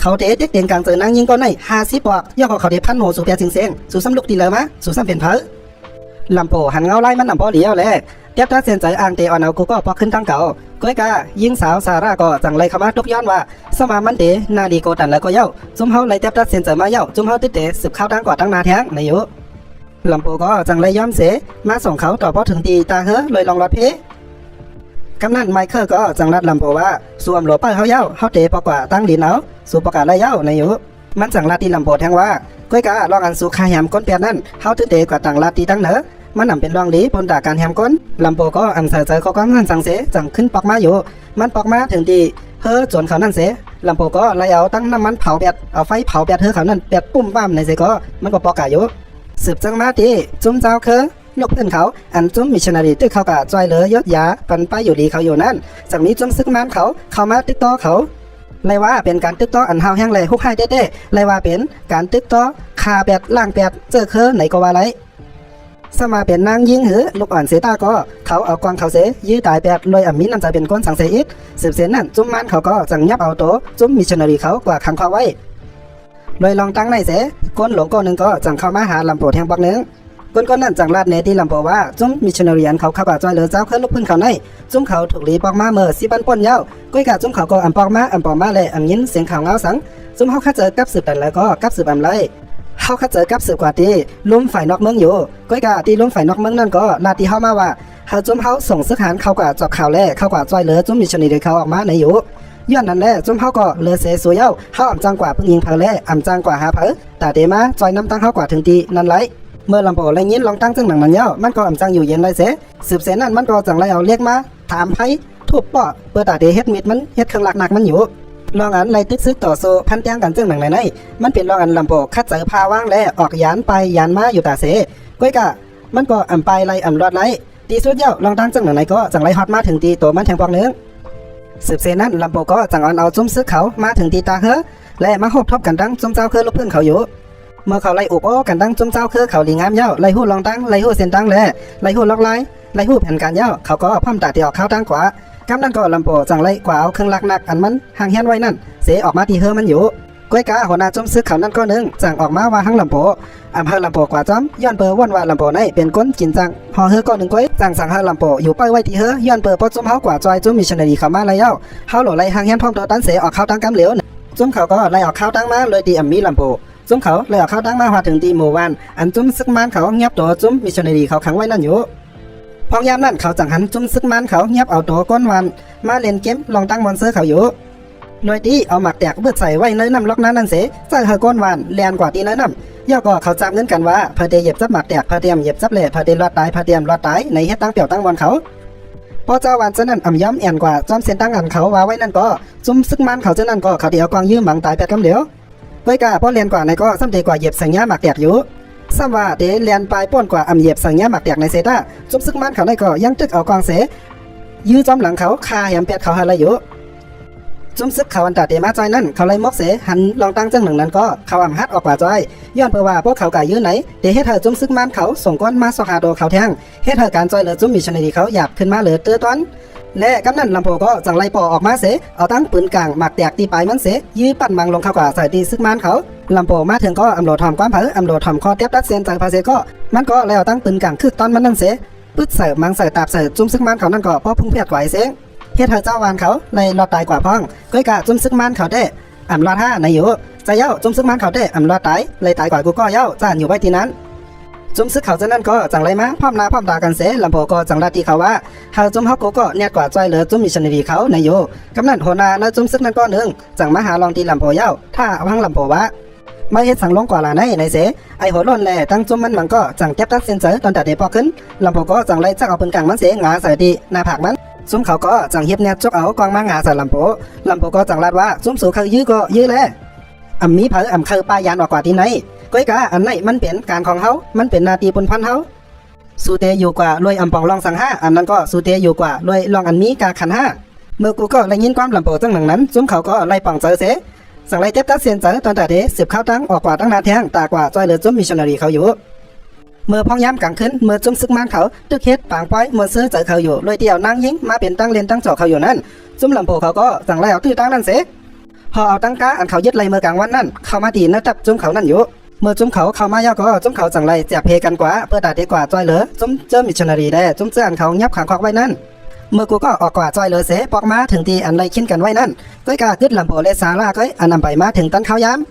เขาเตะเตียงกลางเจอนางยิงก้นใน50 ปอกย่อเขาเตะพันโหสู่เปียสิงเสียงสู่ซ้ำลุกตีเลยมะสู่ซ้ำเป็นเผอลำโพหันเงาไล่มันลำโพเหลียวเลยเทียบถ้าเส้นใจอ่างเตออนเอากูก็ปอกขึ้นตั้งเก่าก้อยกายิงสาวซาร่าก็จังไรเข้ามาทุกย้อนว่าสมามันเตนาดีโกตันแล้วก็เย้าจุ้มเฮาไล่เทียบถ้าเส้นใจมาเย้าจุ้มเฮาติดเตะสืบเข้าตั้งกอดตั้งนาแท้งในอยู่ลำโพก็จังไรย้อมเสมาส่งเขาต่อพอถึงตีตาเฮ้เลยลองรถเพกำนันไมเคิลก็จังรัดลำโพว่าสวมโหลป้ายเฮาเย้าเฮาเตะปอกว่าตั้งดินเอาสู่ประกาศไล่เย้าในอยู่มันจังรัดที่ลำโพแทงว่าก้อยกาลองอันสู่คายามก้นเปียนั่นเฮาตึกเตะกว่าต่างรัดที่ตั้งเหนือมันนำเป็นรองดีบนดาการแฮมก้นลำโพก็อันใส่ใจเขาก็งันสังเสจังขึ้นปอกมาอยู่มันปอกมาถึงดีเฮ้อจนเขานั่นเสลำโพก็ไล่เอาตั้งน้ำมันเผาแบดเอาไฟเผาแบดเฮ้อเขานั่นแบดปุ่มบ้ามในเสก็มันก็ปอกกาอยู่สืบจังมาทีจุ้มเจ้าเคอลูกเพื่อนเขาอันจุ้มมิชชันนารีตึกเขากะจอยเหลือยศยาปันไปอยู่ดีเขาอยู่นั่นจากนี้จุ้มซึกมันเขาเข้ามาตึกต่อเขาเลยว่าเป็นการตึกต่ออันเฮาแห้งเลยฮุกให้เต้ๆเลยว่าเป็นการตึกต่อคาแบดล่างแบดเจอเคอไหนก็ว่าไรสมาเป็นนางยิงหือลูกอ่อนเสตาก็เขาเอากวางเขาเสยื้อตายแปดลอยอ่ำมินนำใจเป็นก้นสังเสอิดสืบเสนนั่นจุ้มมันเขาก็จังยับเอาโตจุ้มมิชชันนารีเขากว่าขังเขาไว้ลอยลองตั้งในเสก้นหลงก้นหนึ่งก็จังเข้ามาหาลำโพแทงปักหนึ่งก้นนั่นจังลาดเนที่ลำโพว่าจุ้มมิชชันนารีเขาขับจอยเหลือเจ้าขึ้นลูกพื้นเขาในจุ้มเขาถูกลีปอกมาเมื่อ10 ปันป่นเย้าก้อยกาจุ้มเขาก็อ่ำปอกมาเลยอ่ำยินเสียงข่าวเงาสังจุ้มเขาข้าเจอกับสืบแต่แล้วก็กับสืบอ่ำไรเขาข้าเจอกับสืบกว่าที่ลุ่มฝ่ายนอกเมืองอยู่ก้อยกาที่ลุ่มฝ่ายนอกเมืองนั่นก็ลาที่เข้ามาว่าเขาจุ้มเขาส่งสึกหานเขากว่าจอบข่าวแล่เขากว่าจอยเหลือจุ้มมิชชันนารีเขาออกมาในอยู่ย้อนนั้นแหละจุ้มเขาก็เลอเสสวยเย้าเขาอ่ำจังกว่าพึ่งยิงเพลแล่อ่ำจังกว่าหาเพอแต่เดมาจอยน้ำตั้งเขากว่าถึงตีนั่นไรเมื่อลำโพไรยินลองตั้งจังหนังมันเย้ามันก็อ่ำจังอยู่เย็นไรเสสืบเสนั่นมันก็จังไรเอาเรียกมาถามไพ่ทุบป่อเปิดตาเดเฮ็ดมิดมันเฮ็ดเครื่องหลักหนักมันอยู่ ลองอันไล่ตึกซึกต่อสู้พันเตียงกันจึงหนังในมันเป็นลองอันลำโบคัดเจอพาว่างและออกยานไปยานมาอยู่ตาเสก้อยกะมันก็อ่ำไปไล่อ่ำรอดไล่ตีสุดเย้าลองตั้งจึงหนังในก็จังไล่ฮอตมาถึงตีตัวมันแทงปองนึงสืบเสนั้นลำโบก็จังเอาจุ้มซึกเขามาถึงตีตาเฮอและมาหบทบกันดังจุ้มเจ้าคือลูกเพื่อนเขาอยู่เมื่อเขาไล่อุบโอ้กันดังจุ้มเจ้าคือเขาหลีงามเย้าไล่หู้ลองตั้งไล่หู้เส้นตั้งและไล่หู้ล็อกไล่ไล่หู้แผ่นการเย้าเขาก็พร้อมตาที่ออกเข้าตั้งขวากำนั้นก็ลำโพจังไล่กว่าเอาเครื่องลักนักอันมันห่างเฮียนไว้นั่นเสออกมาที่เฮอมันอยู่ก้อยกาหัวหน้าจมซึกเขานั่นก็นึงจังออกมาว่าหังลำโพอำเภอลำโพกว่าจอมย้อนเปอว่นว่าลำโพในเป็นก้นกินจังพอเฮอก็หนึ่งก้อยจังสั่งเฮอลำโพอยู่ป้ายไว้ที่เฮอย้อนเปอพอจมเฮากว่าจอยจมมิชชันนารีเข้ามาแล้วเฮาโหลไล่ห่างเฮียนพร้อมตัวตันเสออกเข้าตั้งกำเหลียวจมเขาก็ไล่ออกเข้าตั้งมาเลยตีมีลำโพจมเขาไล่ออกเข้าตั้งมาพอถึงตีหมู่บ้านอันจมซึกมันเขาเงียบตัวจมมิชชันนารีเขาขังไว้นั่นอยู่พอยามนั้นเขาจังหันจุ้มซึกมันเขาเงียบเอาตัวก้นวันมาเล่นเกมลองตั้งมอนเซอร์เขาอยู่หน่วยที่เอาหมักแตกเบิดใส่ไว้ในน้ำล็อกนั้นนั่นเสเจอเฮอก้นวันแลนกว่าที่นั้นน้ำย่อก็เขาจับเงินกันว่าพอเดียเหยียบจับหมักแตกพอเดียมเหยียบจับเล่พอเดียรอดตายพอเดียมรอดตายในเฮ็ดตั้งเปี่ยวตั้งวันเขาพอเจ้าวันเจ้านั้นอ่ำย้ำแอนกว่าจอมเส้นตั้งอันเขาว่าไว้นั่นก็จุ้มซึกมันเขาเจ้านั้นก็เขาเดียวกองยืมหมังตายแปดกำเหลียวไว้กาพอเรียนกว่าในก็ซ้ำเดกว่าเหยียบสัญญาหมักแตกอยู่ซ้ำว่าเดเลียนปลายป้นกว่าอำเหยียบสัญญาหมักแตกในเซต้าจุบซึกมันเขาในก็ยังตึกเอากองเสยื้อจอมหลังเขาคาแหมเป็ดเขาอะไรอยู่จุ้มซึกเขาอันตาเตมาจอยนั่นเขาไล่มกเสหันลองตั้งจังหนึ่งนั้นก็เขาอ่ำฮัดออกกว่าจอยย้อนเพื่อว่าพวกเขากายยื้อไหนเดเฮ็ดเธอจุ้มซึกมันเขาส่งก้อนมาสอกหาโดเขาแทงเฮ็ดเธอการจอยเหลือจุ้มมิชชันนารีเขาหยาบขึ้นมาเหลือเตื้อต้นและกำนันลำโพก็จังไล่ปอออกมาเสเอาตั้งปืนกลางหมักแตกตีปลายมันเสยื้อปั่นมังลงเข้ากว่าใส่ตีซึกมันเขาลำโพมาถึงก็อำโหลดทอมความเผออำโหลดทอมคอเตียบดัดเซียนจากภาเสก็มันก็แล้วตั้งปืนกลางคือตอนมันนั่นเสปึ๊ดใส่มังใส่ตาบใส่จุ้มซึกมันเขานั่นก็พอพุ่งเพียดไหวเสเฮ็ดเธอเจ้าวานเขาเลยรอดตายกว่าพ้องก้อยกะจุ้มซึกมันเขาได้อำรอดห้าในอยู่ใจเย้าจุ้มซึกมันเขาได้อำรอดตายเลยตายกว่ากูก็เย้าจานอยู่ไว้ที่นั้นจุ้มซึกเขาจะนั่นก็จังไรมาพร้อมหน้าพร้อมตากันเสลำโพก็จังราตีเขาว่าเฮาจุ้มเฮากูก็เนี่ยกว่าจอยเหลือจุ้มมิชชันนารีเขาในอยู่กำนันหัวหน้าแล้วจุ้มซึกนั่นก็หนึ่งจังมาหาลองตีลำโพเย้าถ้าพังลำโพว่าไม่เฮ็ดสั่งลงกว่าลาในเสไอหัวล้นแหล่ตั้งจุ้มมันก็จังเก็บตักเส้นเจอตอนตัดเดปอขึ้นลำโพก็จังไรจักเอาปืนกลางมันเสงาใส่ตีหน้าผากมันจุ้มเขาก็จังเฮ็บเนี่ยจกเอากองมางาใส่ลำโพก็จังลาดว่าจุ้มสู่เขายื้อก็ยื้อแลอำมีเผออำคือปายานออกกว่าที่ไหนก้อยกะอันไหนมันเป็นการของเฮามันเป็นนาทีปุนพันเฮาสูเตอยู่กว่ารวยอำปองลองสังห้าอันนั้นก็สูเตอยู่กว่ารวยลองอันมีกาขันห้าเมื่อกูก็ได้ยินความลำโพจังหนังนั้นจุ้มเขาก็ไล่ปังเจอเสสั่งไล่เต็บตัดเสียนเจอตอนแต่เดสืบเข้าตั้งออกกว่าตั้งนาแทงตากว่าจอยเหลือจุ้มมิชชันนารีเขาอยู่เมื่อพ้องย้ำกลางคืนเมื่อจุ้มซึกมันเขาตึกเฮ็ดปางป้อยเมื่อซื้อเจอเขาอยู่รวยเดี่ยวนางยิงมาเป็นตั้งเลนตั้งจอเขาอยู่นั่นจุ้มลำโพเขาก็สั่งไล่เอาตื้อตั้งนั่นเสพอเอาตั้งกาอันเขายึดไล่เมื่อกลางวันนั่นเข้ามาตีนักจับจุ้มเขานั่นอยู่เมื่อจุ้มเขาเข้ามาย่อก็จุ้มเขาจังไรแจกเพกันกว่าเพื่อตาเดีกว่าจอยเหลือจุ้มเจอมิชชันนารีได้จุ้มเจออันเขายับขังคอกไว้นั่นเมื่อกูก็ออกกว่าจอยเหลือเสปอกมาถึงตีอันไรขิ้นกันไว้นั่นก้อยกาขึ้นลำโพเลสาลาก้อยอันนำไปมาถึงตั้นข้าวย้ำ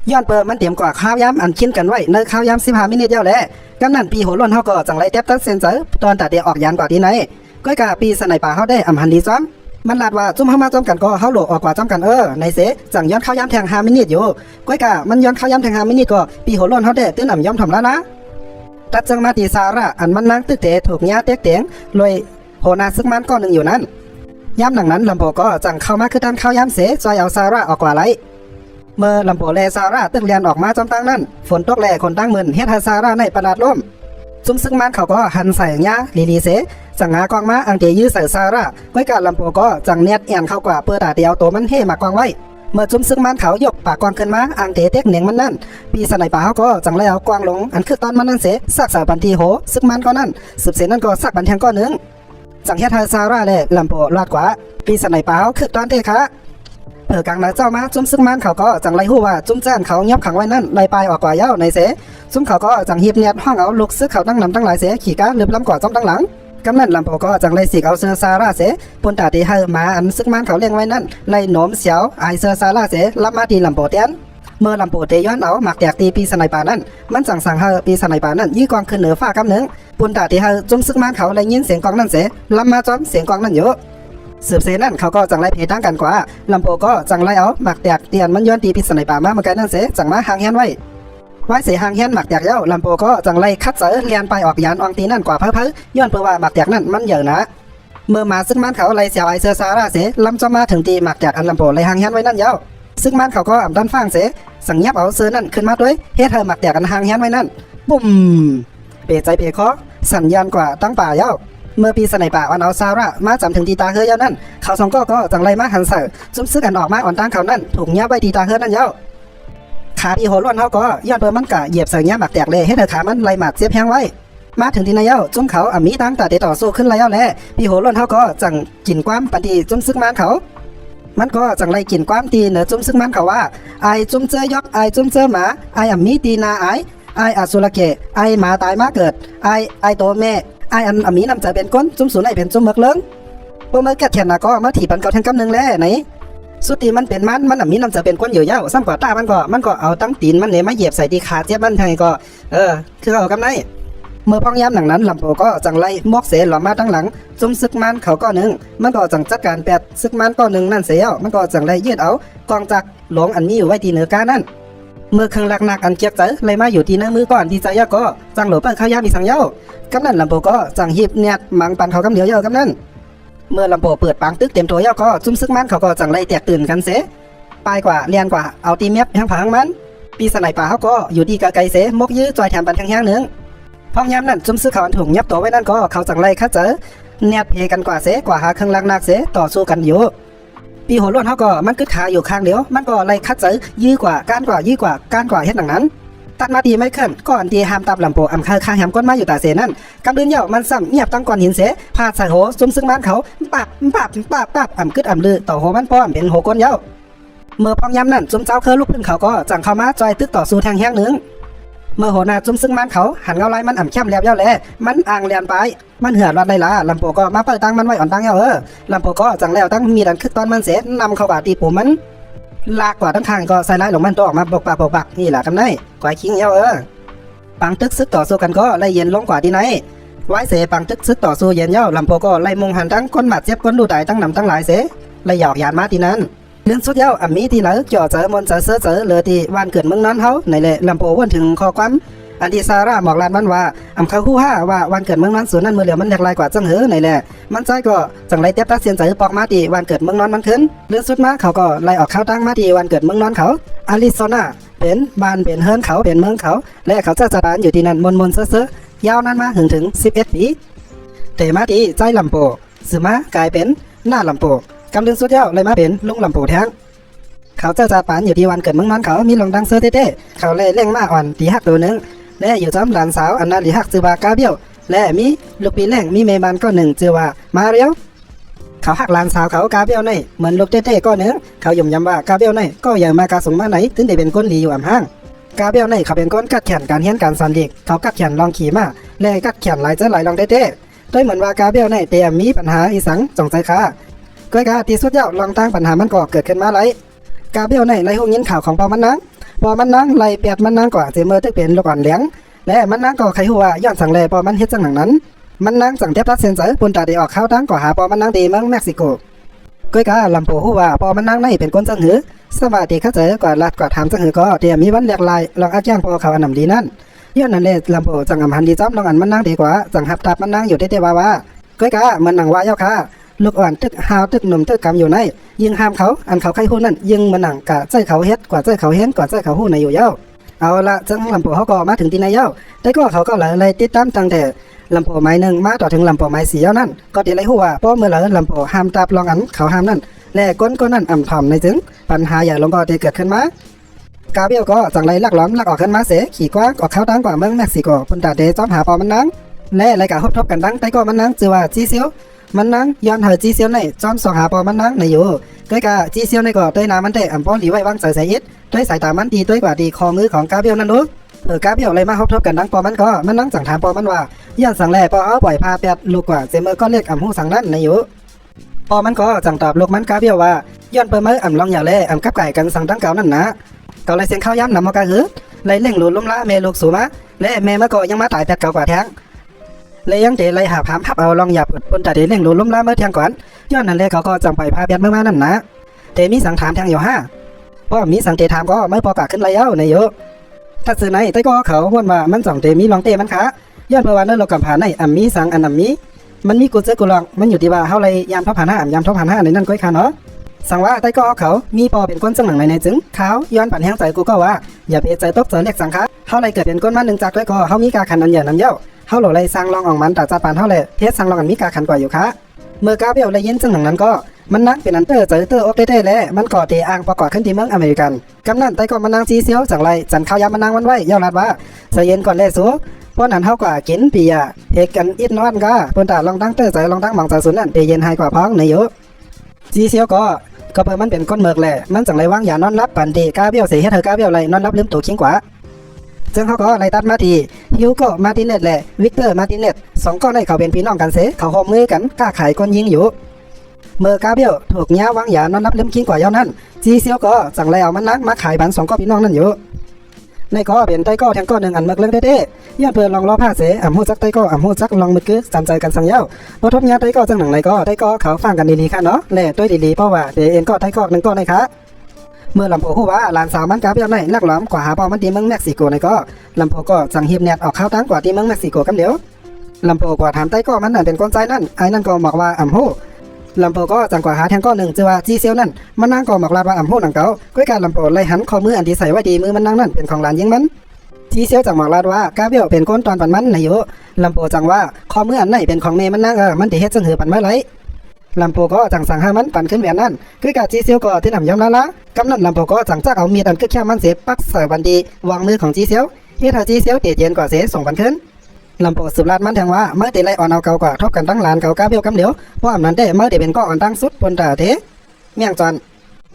ย้อนเปิดมันเตรียมกว่าข้าวย้ำอันขิ้นกันไว้ในข้าวย้ำ15 มินิเดียวแหละกำนันปีหัวล้นเขาก็จังไรเต็บตัดเซนเซอร์ตอนตาเดียออกยานกว่าที่ไหนก้อยกาปีสไนป่าเขาได้อำหันดีซ้อมมันลาดว่าจุ้มเข้ามาจอมกันก็เขาโหลออกกว่าจอมกันในเสจังย้อนข้าวย้ำแทง5 มินิอยู่ก้อยกามันย้อนข้าวย้ำแทง5 มินิก็ปีหัวล้นเขาได้ตื้นอ่ำย้อมถ่อมแล้วนะตัดจังมาตีซาระอันมันนั่งตึกเตะถูกเงี้ยเต็กเตียงรวยโหนาซึกมันก้อนหนึ่งอยู่นั้นย้ำหนังนั้นลำโพก็จังเข้ามาคือด้านข้าวย้ำเสจอยเอาซาระออกกว่าไรเมื่อลำโพแลซาระตึกเรียนออกมาจอมตั้งนั้นฝนตกแลคนตั้งมืนเฮ็ดให้ซาระในประดาดล่มจุ้มซึกมันเขาก็หันใส่เงี้ยลีเสจังหากองมาอังเดียยื้อใส่ซาระก้อยการลำโพก็จังเนียดแอนเข้ากว่าเปิดตาเดียวตัวมันเฮ่มากองไว้เมื่อจุ้มซึกมันเขายกปากกองขึ้นมาอังเตเต็กเหนียงมันนั่นปีสไนป่าเขาก็จังแล้วกวางลงอันคือตอนมันนั่นเสสักสาวบันทีโหซึกมันก็นั่นสืบเสนั่นก็สักบันแทงก้อนหนึ่งจังเฮ็ดให้ซาระและลำโพรอดกว่าปีสไนป่าเขาคือตอนเตะคะเผื่อกลางนาเจ้ามาจุ้มซึกมันเขาก็จังไล่หู้ว่าจุ้มแจ้นเขาเงียบขังไว้นั่นไล่ปลายออกกว่าเย้าในเสจุ้มเขาก็จังหีบเนียดห้องเอาลูกซึกเขาตั้งนำตั้งหลายเสขี่ก้าลืมล้ำกว่าจ้องตั้งหลังกำนันลำโพก็จังไล่สิกเอาเสือซาระเสปนตาตีให้มาอันซึกมันเขาเลี้ยงไว้นั่นไล่หนมเสียวไอเสือซาระเสรับมาตีลำโพเตียนเมื่อลำโพเตย้อนเอาหมักแตกตีปีสไนป่านั่นมันสั่งให้ปีสไนป่านั่นยี่กองขึ้นเหนือฟ้ากำหนึ่งปนตาตีให้จุ้มซึกมันเขาไล่ยินเสียงกองนั่นเสรับมาจอมเสียงกองนั่นเยอะสืบเสนั่นเขาก็จังไรเพตั้งกันกว่าลำโพก็จังไรเอาหมักแตกเตียนมันย้อนตีพิษในป่ามาเหมือนกันนั่นเสจังมาห่างเฮียนไว้เสียห่างเฮียนหมักแตกเย้าลำโพก็จังไรคัดเสือเลียนไปออกยานอองตีนั่นกว่าเพ้อย้อนเพื่อว่าหมักแตกนั่นมันเยอะนะ เมื่อมาซึ่งมันเขาไล่เสียวไอเซอร์ซาราเสลำจะมาถึงตีหมักจากอันลำโพไล่หางยันไว้นั่นยาวซึ่งมันเขาก็อ่ำดันฟังเสสั่งยับเอาเซอร์นั่นขึ้นมาด้วยเฮ็ดเธอหมักจากอันหางยันไว้นั่นบุ้มเปใจเปคอสัญญาณกว่าตั้งป่ายาวเมื่อปีสนัยป่าวันเอาซาระมาจำถึงตีตาเฮือยาวนั่นเขาสองก็จังไรมาหันเสือจุ้มซึกกันออกมาอ่อนตั้งเขานั่นถูกยับไว้ตีตาเฮือนั่นยาวขาพี่โหล้วนเขาก็ย้อนเปิดมันกะเหยียบเสือยับหมักแตกเลยให้เธอขามันไล่หมักเสียบแห้งไว้มาถึงที่นายเย้าจุ้มเขามีตั้งแต่ต่อสู้ขึ้นแล้วแหละพี่โหล้วนเขาก็จังกินความปฏิจุ้มซึกมันเขามันก็จังไรกินความตีเนอจุ้มซึกมันเขาว่าไอจุ้มเจอยกไอจุ้มเจอหมาไอมีตีนาไออสุรเกะไอหมาตายมาเกิดไอโตแม่ไออันมีนำใจเป็นก้นจุ้มสูนไอเป็นจุ้มเมือกเลิ้งพวกเมื่อแกแขนก็มาถีบปันเก่าแทงกำนึงแล้วไหนสุดที่มันเป็นมันมีนำใจเป็นก้นอยู่เย้าซ้ำกว่าตามันก็เอาตั้งตีนมันเนี่ยมาเหยียบใส่ที่ขาเจ็บมันทางก็คือเอากำไรเมื่อพ้องย้ำหนังนั้นลำโพก็จังไล่มอกเสหลอมาตั้งหลังจุ้มซึกมันเขาก็หนึ่งมันก็จังจัดการแปดซึกมันก็หนึ่งนั่นเสียมันก็จังไล่ยืดเอากองจักหลงอันนี้อยู่ไว้ที่เหนือกานั่นเมื่อเครื่องหนักอันเกียกใจเลยมาอยู่ที่เนื้อมือก่อนที่ใจยาก็จังหลบไปเข้ายามีสังเย้ากำนั่นลำโพก็จังหีบเนี่ยมังปันเขากำเหนียวเย้ากำนั่นเมื่อลำโพเปิดปังตึกเต็มตัวเย้าก็จุ้มซึกมันเขาก็จังไล่แตกตื่นกันเสปลายกว่าเลียนกว่าเอาตีเมียบแห้งผังมันปีสไนป่าเขาก็อยู่ดีกะไกเสมกยื้อจอยแถมปันแห้งหนึ่งพ้องย้ำนั่นจุ้มซื้อเขาอันถุงยับตัวไว้นั่นก็เขาจังไรคัดเจอเนียดเพกันกว่าเสกว่าหาเครื่องลักนักเสต่อสู้กันอยู่ปีหัวล้วนเขาก็มันกึดขาอยู่ข้างเดียวมันก็ไรคัดเจอยื้อกว่าก้านกว่ายื้อกว่าก้านกว่าเฮ็ดหนังนั้นตัดมาดีไม่ขึ้นก่อนที่หามตับลำโพอำคาข้างแหมก้นมาอยู่ตาเสนั่นกำเดินเย่ามันซ้ำเงียบตั้งก่อนหินเสพาดใส่โหจุ้มซึ่งมันเขาปับอำกึดอำลือต่อโหมันป้อมเป็นโหก้นเย่าเมื่อพ้องย้ำนั่นจุ้มเจ้าเคยลุกขึ้นเขาก็จังเข้ามาจอยตึกต่อสู้ทางแห้งหนึ่งเมื่อโหนาจุ้มซึ่งมันเขาหันเงาไล่มันอ่ำเข้มแล้วเย้าแหล่มันอ่างเลียนไปมันเหือดรัดได้ละลำโพก็มาเปิดตั้งมันไว้อ่อนตั้งเย้าลำโพก็จังแล้วตั้งมีดันคึกตอนมันเสร็จนำเข้าว่าตีปูมันลากกว่าทั้งข้างก็ใส่ไล่หลงมันตัวออกมาบกปักนี่แหละกำไนก่อยคิงเย้าปังตึกซึกต่อสู้กันก็ไล่เย็นลงกว่าที่ไหนไว้เสปังตึกซึกต่อสู้เย็นเย้าลำโพก็ไล่มงหันตั้งก้นหมัดเจ็บก้นดูตายตั้งนำตั้งหลายเสไล่หยอกยานมาที่นั้นเรื่องสุดเย้ามีที่ไหนจ่อเจอมนเจอเสือเหลือที่วันเกิดเมืองนั้นเขาในแหละลำโพวนถึงข้อความอันที่ซาร่าบอกลานมันว่าเขาคู่ห้าว่าวันเกิดเมืองนั้นส่วนนั้นเมื่อเหลียวมันอยากลายกว่าจังเหอในแหละมันใจก็จังไรเตี้ยตัดเสียนใจปอกมาตีวันเกิดเมืองนั้นมันขึ้นเรื่องสุดมาเขาก็ไล่ออกข้าวตั้งมาตีวันเกิดเมืองนั้นเขาอาริโซนาเป็นบ้านเป็นเฮิร์นเขาเป็นเมืองเขาและเขาจะจัดการอยู่ที่นั่นมนเสือยาวนั้นมาถึง11 ปีแต่มาตีใจลำโพสือมากลายเป็นหน้าลำโพกำเรื่องสุดยาวเลยมาเป็นลุงลำโพแท้งเขาจะจัดการอยู่ที่วันเกิดเมืองนั้นเขามีลงดังเสือเต้ๆเขาเลยเล่งมาอ่อนตีหักตัวนึงและอยู่จำหลานสาวอันนาลิฮักจือว่ากาเบียวและมีลูกปีแรงมีเมบันก็หนึ่งจือว่ามาเรียวเขาหักหลานสาวเขากาเบียวในเหมือนลูกเต้ๆก็หนึ่งเขาย่มย้ำว่ากาเบียวในก็อย่างมากาสงมาไหนถึงได้เป็นคนดีอยู่อ่ำห้างกาเบียวในเขาเป็นคนกัดแขนการเฮียนการสอนเด็กเขากัดแขนลองขี่มาและกัดแขนหลายเจ้าหลายลองเต้ๆด้วยเหมือนว่ากาเบียวในเตรียมมีปัญหาอีสังจงใจค่ะก้อยกาที่สุดยอดลองตั้งปัญหามันก็เกิดขึ้นมาไรกาเบียวในไล่ห้องยินข่าวของปอมันนังพอมันนังไล่เปียดมันนังกว่าเจเมอร์ตึกเป็นลูกอ่อนเลี้ยงและมันนั่งก็ใครหัวย้อนสั่งเลยพอมันเฮ็ดจังหนังนั้นมันนั่งสั่งเทียบรัดเซนเซอร์ปุ่นตาได้ออกเข้าตั้งก่อหาพอมันนั่งดีเมืองเม็กซิโกก้อยกาลำโพหัวพอมันนั่งในเป็นคนจังหือสวัสดีเข้าใจกว่าลัดกว่าถามจังหือก็เดี๋ยวมีวันเรียกลายลองอาจ้างพอเขาอันนำดีนั่นย้อนนั่นเลยลำโพจังอำหันดีจ้อมลองอันมันนั่งดีกว่าจังหับตับมันนั่งอยู่เต้ว่าก้อยกามันนั่งว่าเย้าค่ะลูกอ่อนตึกหาวตึกหนุ่มตึกกำอยู่ในยิงห้ามเขาอันเขาใครหู้นั่นยิงมันนั่งกะใจเขาเฮ็ดกว่าใจเขาเห็นกว่าใจเขาหู้ในอยู่เย้าเอาละจังลำโพเขาก็มาถึงที่นายเย้าแต่ก็เขาก็เลยติดตามตั้งแต่ลำโพไม้หนึ่งมาต่อถึงลำโพไม้สีเย้านั่นก็ตีไรหัวเพราะเมื่อลำโพห้ามตับลองอันเขาห้ามนั่นและก้นก็นั่นอ่ำถ่อมในจึงปัญหาใหญ่ลงก็ได้เกิดขึ้นมากาเบียวก็จังไรลักล้อมลักออกขึ้นมาเสขี่กว้างออกเข้าดังกว่าเมืองเม็กซิโกปุ่นตาเดจอมหาปอมันนังและรายการทบกันดังแต่ก็มันนังจือว่าจีเซียวมันนังย้อนเหอจีเซียวในจอมสองหาปอมันนังในอยู่ก็กะจีเซียวในก็ด้วยน้ำมันเตะอ่ำป้อนดีไว้วางใส่อิดด้วยสายตามันดีด้วยกว่าดีคอมือของกาเบียวนั่นรู้กาเบียวเลยมาทบกันดังปอมันก็มันนังสั่งถามปอมันว่าย้อนสั่งแล่ปอเอาปล่อยพาแปดลูกกว่าเจเมอร์ก็เรียกอ่ำหูสั่งนั่นในอยู่ปอมันก็สั่งตอบลูกมันกาเบียวว่าย้อนเปิดมืออ่ำลองอย่าเล่อ่ำกับไก่กันสั่งตั้งเก่านั่นนะก็เลยเสียงข้าวย้ำนำมากระหือเลยเล่งหลุดล้มละเมลูกสูมะและแม่มาก็ยังมาตายแปดเก่ากว่าแท้งเลยยังเตะเลยหาพามพับเอาลองหยับบนตาเดเล่งหลุดล้มละเมื่อเที่ยงก่อนย้อนนั่นเลยเขาก็จังไปพาแปดเมื่อมานั่นนะเตมีสังถามแทงอยู่เพราะมีสังเตถามก็ไม่พอกะขึ้นไรเย้าในเยอะถ้าสื่อไหนแต่ก็เขาวนว่ามันจ่องเตมีลองเตมันคะย้อนเพราะว่านั่นเรากำผ่านในมีสังอันมี มันมีกูเจอกูลองมันอยู่ที่ว่าเฮาเลยยามทบหันห้ายามทบหันห้าในนั้นก้อยค่ะเนาะสั่งว่าใต้ก็เขามีปอเป็นก้นจังหนังในจึงเขาย้อนปั่นแห้งใจกูก็ว่าอย่าไปใจตกใจเรียกสังฆะเฮาเลยเกิดเป็นก้นมา1จากก้อยก็เฮามีกาขันอันใหญ่น้ำเย้าเฮาโหลเลยสร้างลองออกมันแต่จัดปานเฮาเลยเทศสร้างลองอันมีกาขันกว่าอยู่ค่ะเมื่อกาเบี้ยวเลยยินจังหนังนั้นก็มันนักเป็นอันเตอร์เจอเตอร์อกได้แล้วมันก่อเตอ้างประกอบขึ้นที่เมืองอเมริกันกำนั้นใต้ก็มันนางจีเซียวจังไรจันข้าวยามมันนางวันไว้เย้าลัดว่าใส่เย็นก่อนแลสูเพราะนั้นเฮากว่ากินปีอ่ะเฮกันอิดนอนก็เพิ่นตาลองตั้งเตอร์ใจลองตั้งหม่องใจสุนนั่นเปเย็นให้กว่าพ้องในอยู่จีเซียวก็เพิ่นมันเป็นก้นเมือกแหละมันจังไรว่างอย่านอนรับปันดีกาเบี้ยวเสียให้เธอกาเบี้ยวไรนอนรับลืมตัวคิงกว่าซึ่งเขาก็ไล่ตัดมาทีฮิวโก้มาร์ติเนสแหละวิกเตอร์มาร์ติเนส2ก็ได้เขาเป็นพี่น้องกันเสเขาหอมมือกันกล้าขายก้นยิงอยู่เมื่อกาเบี้ยวถูกเงี้ยวางอย่านอนรับลืมคิงกว่าเย้านั้นจีเซียวก็จังไรเอามันนักมาขายบัน2ก็พี่น้องนั่นอยู่ในก็เป็นไต้ก็แทงก็หนึ่งอันเมือกเรื่องเด้ๆย้อนเพื่อลองล้อผ้าเสอ่ำหูจักไต้ก็อ่ำหูจักลองมือกือสันใจกันสังเย้าพอทบเงี้ยไต้ก็จังหนังในก็ไต้ก็เขาฟังกันดีๆค่ะเนาะแหล่ด้วยดีๆเพราะว่าเดเอ็นก็ไต้ก็หนึ่งก็ในค่ะเมื่อลำโพงว่าหลานสาวมันกาเบี้ยวในลักหลอมกว่าหาเป้ามันที่เมืองเม็กซิโกในก็ลำโพงก็จังเฮียบแนทออกข้าวตั้งกว่าที่เมืองเม็กซิโกกันเดียวลำโพงกว่าถามไต้ก็มันนั่นเป็นคนใจนั่นไอ้นั่นก็บอกว่าอ่ำหูลำโพก็จังกว่าหาแทงก็หนึ่งจือว่าจีเซียวนั่นมันนั่งก็บอกลาว่าอ่ำหูหนังเก่าก้อยการลำโพเลยหันข้อมืออันที่ใส่ไว้ดีมือมันนั่งนั่นเป็นของหลานยิงมันจีเซียวจังบอกลาว่ากาเบี้ยวเป็นคนตอนปันมันในอยู่ลำโพจังว่าข้อมืออันไหนเป็นของเมมันนั่งมันที่เฮ็ดจังหือปันมาไหลลำโพก็จังสั่งให้มันปั่นขึ้นแหวนนั่นก้อยการจีเซียวก็ที่นำย้ำละกำนั้นลำโพก็จังจักเอามีดอันคือแค่มันเสียปักใส่บันดีวางมือของจีเซียวเฮ็ดให้จีเซียวเตียเย็นกว่าเสียส่งปันขึ้นลำโพสืบลาดมันแทงว่าเมื่อเตะไล่อ่อนเอาเก่ากว่าทบกันตั้งลานเก่ากาเบี้ยวกำเหลียวเพราะอำนั้นได้เมื่อเตะเป็นก็อ่อนตั้งสุดบนตาเทเมี่ยงจอน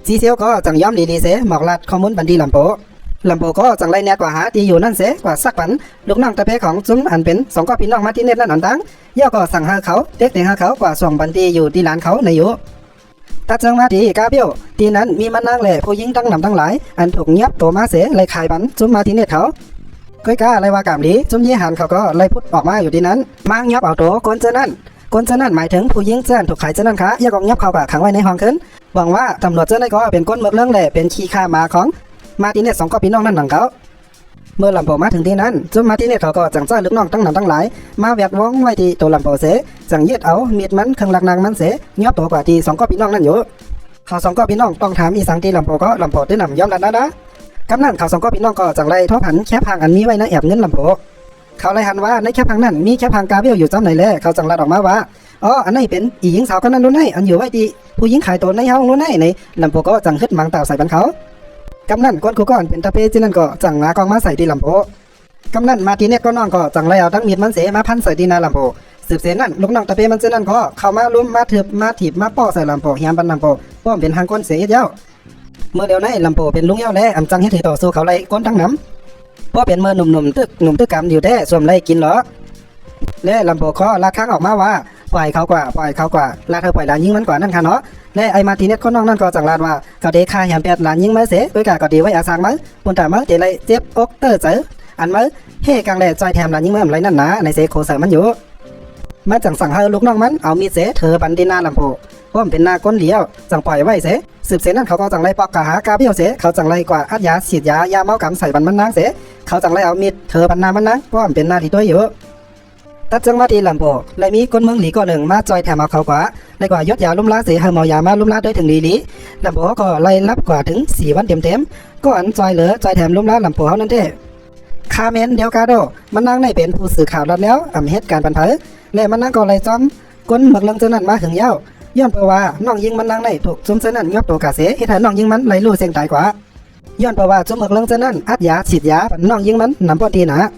จีเซียวก็จังย้อมดีๆเสหมอกลาดข้อมูลบันดีลำโพก็จังไล่แนกว่าหาที่อยู่นั่นเสกว่าสักปันลูกน้องตะเพของจุ้มอันเป็น2ก็พี่น้องมาที่เน็ตนั่นอันตั้งย่อก็สั่งหาเขาเด็กหาเขากว่าส่งบันดีอยู่ที่ลานเขาในอยู่ตัดจังมาที่กาเบี้ยวที่นั้นมีมันนางแหล่ผู้หญิงตั้งนำตั้งหลายอันถูกเงียบตัวมาเสไล่ขายบันจุ้มมาที่เน็ตเขาก้อยกาอะไรว่ากามดีจุ้มยี่หันเขาก็ไล่พุดออกมาอยู่ที่นั้นมางยับเอาตัวคนเจนั่นหมายถึงผู้หญิงเจ้าถูกขายเจนั่นค่ะย่ากองยับเขาแบบขังไว้ในห้องขึ้นหวังว่าตำรวจเจ้าได้ก็เป็นก้นเมือกเรื่องแหล่เป็นขี้ข้ามาของมาที่เน็ต2ก็พี่น้องนั่นหนังเขาเมื่อลำโพมาถึงที่นั้นจุ้มมาที่เน็ตเขาก็จังจ้าลูกน้องตั้งนำตั้งหลายมาแวดว้องไว้ที่ตัวลำโพเสจังยึดเอามีดมันเครื่องลักนางมันเสยับตัวกว่าที่2ก็พี่น้องนั่นอยู่เขา2ก็พี่น้องต้องถามอีสังที่ลำโพก็ลำโพได้นำย้อมแล้วนะกำนั้นเขา2ก็พี่น้องก็จังไรทบหันแคบพังอันมีไว้ในแอบเงินลำโพเขาเลยหันว่าในแคบพังนั้นมีแคบพังกาเบี้ยวอยู่จำไหนแลเขาจังรัดออกมาว่าอ๋ออันนี้เป็นอีหญิงสาวคนนั้นรู้ไหนอันอยู่ไว้ที่ผู้หญิงขายตัวในห้องรู้ไหนในลำโพก็จังขึ้นมังเต่าใส่บันเขากำนั้นก้นกูก้อนเป็นตะเปจินั่นก็จังงากองมาใส่ที่ลำโพกำนั้นมาที่เน็ตก็น้องก็จังไรเอาทั้งมีดมันเสมาพันใส่ที่นาลำโพสืบเสนั่นลูกน้องตะเปมันเจนั่นก็เข้ามาลุ้มมาถืบมาถีบมาป้อใส่ลำโพเฮียมบันลำโพป้อมเป็นทางก้นเสียเย้าเมื่อเดียวนั้นลำโพเป็นลุงเย้าแล่อำจังเฮ็ดให้ต่อสู้เขาไล่ก้นทั้งน้ำเพราะเป็นเมื่อหนุ่มตึกกำอยู่แท้สวมไล่กินเหรอและลำโพก็ลากข้างออกมาว่าปล่อยเขากว่าลาเธอปล่อยหลานยิงมันกว่านั่นค่ะเนาะและไอ้มาทีเน็ตคนน้องนั่นก็จังลาดว่าเขาเดคาแหมแปดหลานยิงมาเสด้วยกะก็ดีไว้อาสังมั้งปุ่นแต่มั้งเตะไล่เจ็บอกเตอร์เจออันมั้งเฮกังแลใจแถมหลานยิงมาอะไรนั่นนะในเสโคเสมันอยู่มาจังสั่งให้ลูกน้องมันเอามีดเสเธอบันดีนาลำโพเพราะมันเป็นนาก้นเหลียวจังปล่อยไว้เสสืบเสนั่นเขาก็จังไล่ปอกกะหากาเบี้ยวเสเขาจังไล่กว่าอัดยาฉีดยาเมากำใส่บันมันนางเสเขาจังไล่เอามีดเธอบันนามันนางเพราะมันเป็นนาที่ตัวอยู่ตัดจังมาที่ลำโพและมีคนเมืองหลีก็หนึ่งมาจอยแถมเอาเขากว่าเลยกว่ายศยาลุ่มล้าเสียให้เมายามาลุ่มล้าด้วยถึงลีลำโพก็ไล่รับกว่าถึง4 วันเต็มก็อันจอยเหลือจอยแถมลุ่มล้าลำโพเขานั่นเด้คาเมนเดียวกาโดมันนั่งในเป็นผู้สื่อข่าวรัดแล้วอำเหตุการณ์บันเทิงและมันนั่งก็ไล่จอมก้นเมือกเรื่องเจ้านั้นมาถึงเย้าย้อนเพราะว่าน้องยิงมันนั่งในถูกจุ่มเจ้านั้นงับตัวกาเสเหตุให้น้องยิงมันไล่ลู่เสียงตายกว่าย้อนเพราะว่าจุ่มเมือกเรื่องเจ้านั้นอัดยาฉีดยาน้องยิงมันนำปอตีนะ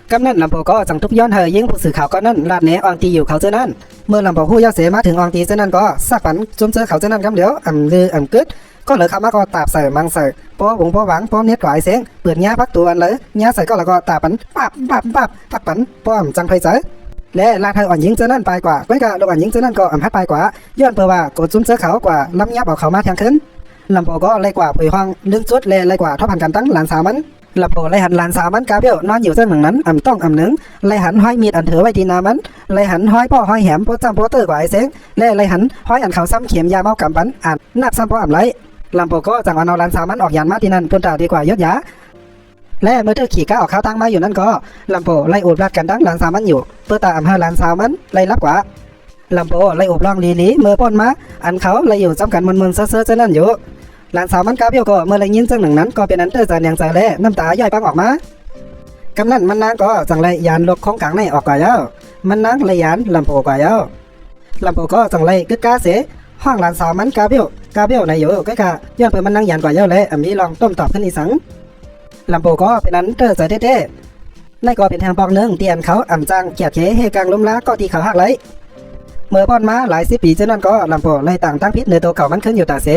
กำนั้นลำโพก็จังทุกย้อนเฮยยิงผู้สื่อข่าวก็นั่นลาดเนอองตีอยู่เขาเจ้านั้นเมื่อลำโพผู้ยาเสมาถึงอองตีเจ้านั้นก็สักปันจุ่มเจอเขาเจ้านั้นกำเหลียวลือกึดก็เหลือเขามาก็ตาบใส่มังใส่ป้อหวงป้อหวังป้อเน็ตก่อยเสียงเปิดญ่าพักตัวอันเลยญ่าใส่ก็แล้วก็ตาปันปับพักปันป้อมจังไพใจและลาเธออ่อนยิงเจ้านั้นไปกว่าก้อยกะลูกอ่อนยิงเจ้านั้นก็พัดไปกว่าย้อนเพื่อว่าโกจุ่มเจอเขากว่าล้ำยับเอาเขามาทางขึ้นลำโพก็เลยกว่าผุยห้องลึกสุดเลยกว่าทบพันกันตั้งหลานสาวมันลำโพเลยหันหลานสาวมันกาเบี้ยวนอนอยู่เส้นหนึ่งนั้นต้องหนึ่งเลยหันห้อยมีดอันเถือไว้ที่นามันเลยหันห้อยป้อห้อยแหมโปจำโปเตอร์กว่าไอ้เสียงและเลยหันห้อยอันเขาซ้ำเข็มยาเมากำปันอ่านนับซ้ำป้อไรลำโพก็จังเอาหลานสาวมันออกยานมาที่นั่นปุ่นตาดีกว่ายศยา และเมื่อเธอขี่ก้าวออกเข้าตั้งมาอยู่นั่นก็ลำโพไล่อุดรัดกันดังหลานสาวมันอยู่เพื่อตาอำเภอหลานสาวมันไล่รับกว่าลำโพไล่อุบลองลีเมื่อป้นมาอันเขาไล่อยู่จำกันมึนๆเซ่อๆเจ้านั่นอยู่หลานสาวมันกาเบี้ยวก็เมื่อไล่ยินจังหนึ่งนั้นก็เป็นอันเตอร์จานอย่างใจแล่น้ำตาย่อยปังออกมากำนั้นมันนางก็จังไรยานลกของกลางในออกกว่าเย้ามันนางไรยานลำโพกว่าเย้าลำโพก็จังไรกึกกาเสห้องหลานสาวมันกาเบี้ยวในอยู่ก็กะย้อนเปิดมันนางยานกว่าเย้าเลยอันนี้ลองต้มตอบขึ้นอีสังลำโพก็เป็นอันเตอร์ใจเท่ๆในก็เป็นทางปองหนึ่งเตียนเขาอ่ำจังเกียดเขเฮกลางล้มล้าก็ตีเขาหักไหลเมื่อป้อนมาหลาย10 ปีเจ้านั้นก็ลำโพไล่ต่างตั้งพิษในตัวเก่ามันขึ้นอยู่ตาเส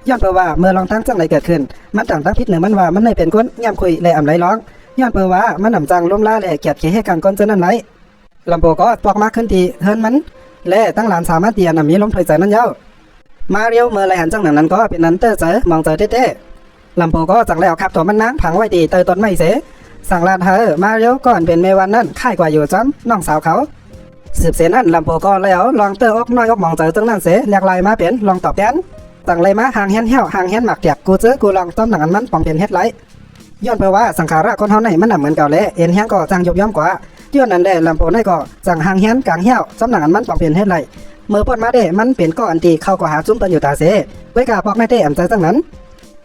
ย้อนเปิดว่าเมื่อลองตั้งจังไรเกิดขึ้นมันต่างตั้งพิษเหนือมันว่ามันไม่เป็นคนย่ำคุยเลยอ่ำไรร้องย้อนเปิดว่ามันอ่ำจังล้มล้าและเกียดเขเฮกลางก้นเจ้านั้นไหลลำโพก็ปอกมาขึ้นทีเฮิรนมันและตั้งหลานสามารถเตียนมีลมถอยใจนั้นเย้ามาเรียวเมื่อไรหันจังหนังนั้นก็เป็นนั้นเตอร์เจอมองเจอเท่ๆลำโพก็จังแล้วขับตัวมันนางผังไว้ตีเตยต้นไม่เสสั่งลานเธอมาเรียวก่อนเป็นเมวันนั้นค่ายกว่าอยู่จ้ำน้องสาวเขาสืบเสนั่นลำโพก็แล้วลองเตอร์อกน้อยอกมองเจอจังนั้นเสเรียกลายมาเป็นลองตอบแทนตั้งเลยมาห่างเฮียนเหี้ยวห่างเฮียนหมักเตียกกูเจอกูลองต้มหนังอันมันปองเป็นเฮ็ดไรย้อนไปว่าสังขาระคนเฮาในมันหนักเหมือนเก่าเลยเอ็นเฮียนก็จังยบย่อมกว่าย้อนนั้นได้ลำโพในก็จังห่างเฮียนกลางเหี้ยวต้มหนังอันมันปองเป็นเฮ็ดไรเมื่อปนมาได้มันเป็นก้อนตีเข้าก็หาจุ้มตันอยู่ตาเสก้อยกาปอกไม่ได้อ่ำใจจังนั้น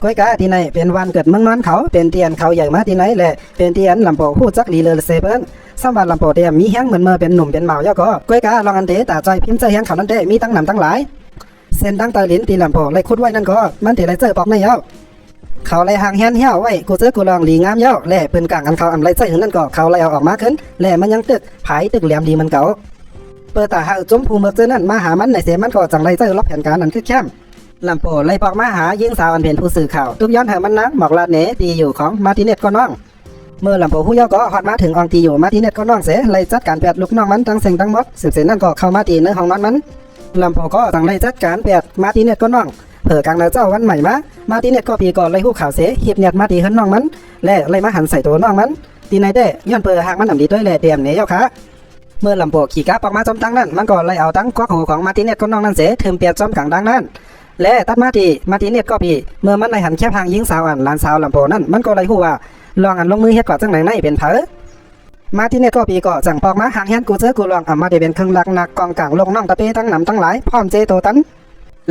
ก้อยกาที่ไหนเป็นวันเกิดเมืองนอนเขาเป็นเตียนเขาใหญ่มาที่ไหนแหละเป็นเตียนลำโพผู้จักลีเลอเซเปิ้ลสัมบัติลำโพเตียมีแห้งเหมือนเมื่อเป็นหนุ่มเป็นเมาย่อก็ก้อยกาลองอันเตตาใจพิมพ์ใจแห้งเขานั้นได้มีตั้งนำตั้งหลายเส้นตั้งตาลิ้นตีลำโพเลยคุดไว้นั่นก็มันตีไรเจอปอกในย่อเขาเลยห่างเฮียนเหี้ยวไว้กูเจอกูลองหลีงามย่อแหละเป็นกลางอันเขาอ่ำไรใจถึงนั่นก็เขาเลยเอาออกมาขึ้นแหละมันยังตึกผายตึกแหลมดีมันเก่าเปิดตาหาจมภูเมืองเจอนั่นมาหามันในเสียมันก็จังไรเจอรับแผนการนั้นคือแคมลำโพไล่ปอกมาหายิงสาวอันเป็นผู้สื่อข่าวทุกย้อนหามันนักหมอกลาดเนตีอยู่ของมาติเนตก็น้องเมื่อลำโพผู้ย่อก็ฮอดมาถึงองตีอยู่มาติเนตก็น้องเสไล่จัดการแปดลูกน้องมันทั้งเสียงทั้งหมดสืบเสนั่นก็เข้ามาตีในห้องนอนมันลำโพก็จังไรจัดการแปดมาติเนตก็น้องเผื่อกลางนาเจ้าวันใหม่มาติเนตก็ปีก่อนไล่หู้ข่าวเสเหียบเนียดมาตีขึ้นน้องมันและไล่มาหันใส่ตัวน้องมันตีในได้ย้อนเปิดหางมันหนำดีด้วยแหละเตรียมเนยเจ้าค่ะเมื่อลำโพขี่กาปอกมาจอมตั้งนั้นมันก็ไล่เอาตั้งควักหูของมาติเนตก็น้องนั่นเสเทิมเปียดจอมกลางดังนั้นและตัดมาติเนตก็ปีเมื่อมันไล่หันแคบหางยิงสาวอันหลานสาวลำโพนั่นมันก็ไล่หู้ว่าลองอันลงมือเฮ็ดก่อจังไหนในเป็นเผอมาติเนตก็ปีก็จังปอกมาหางเฮียนกูเจอกูลองเอามาได้เป็นเครื่องลักหนักกองกลางลงน้องตะเปตั้งหนำตั้งหลายพร้อมเจโตตั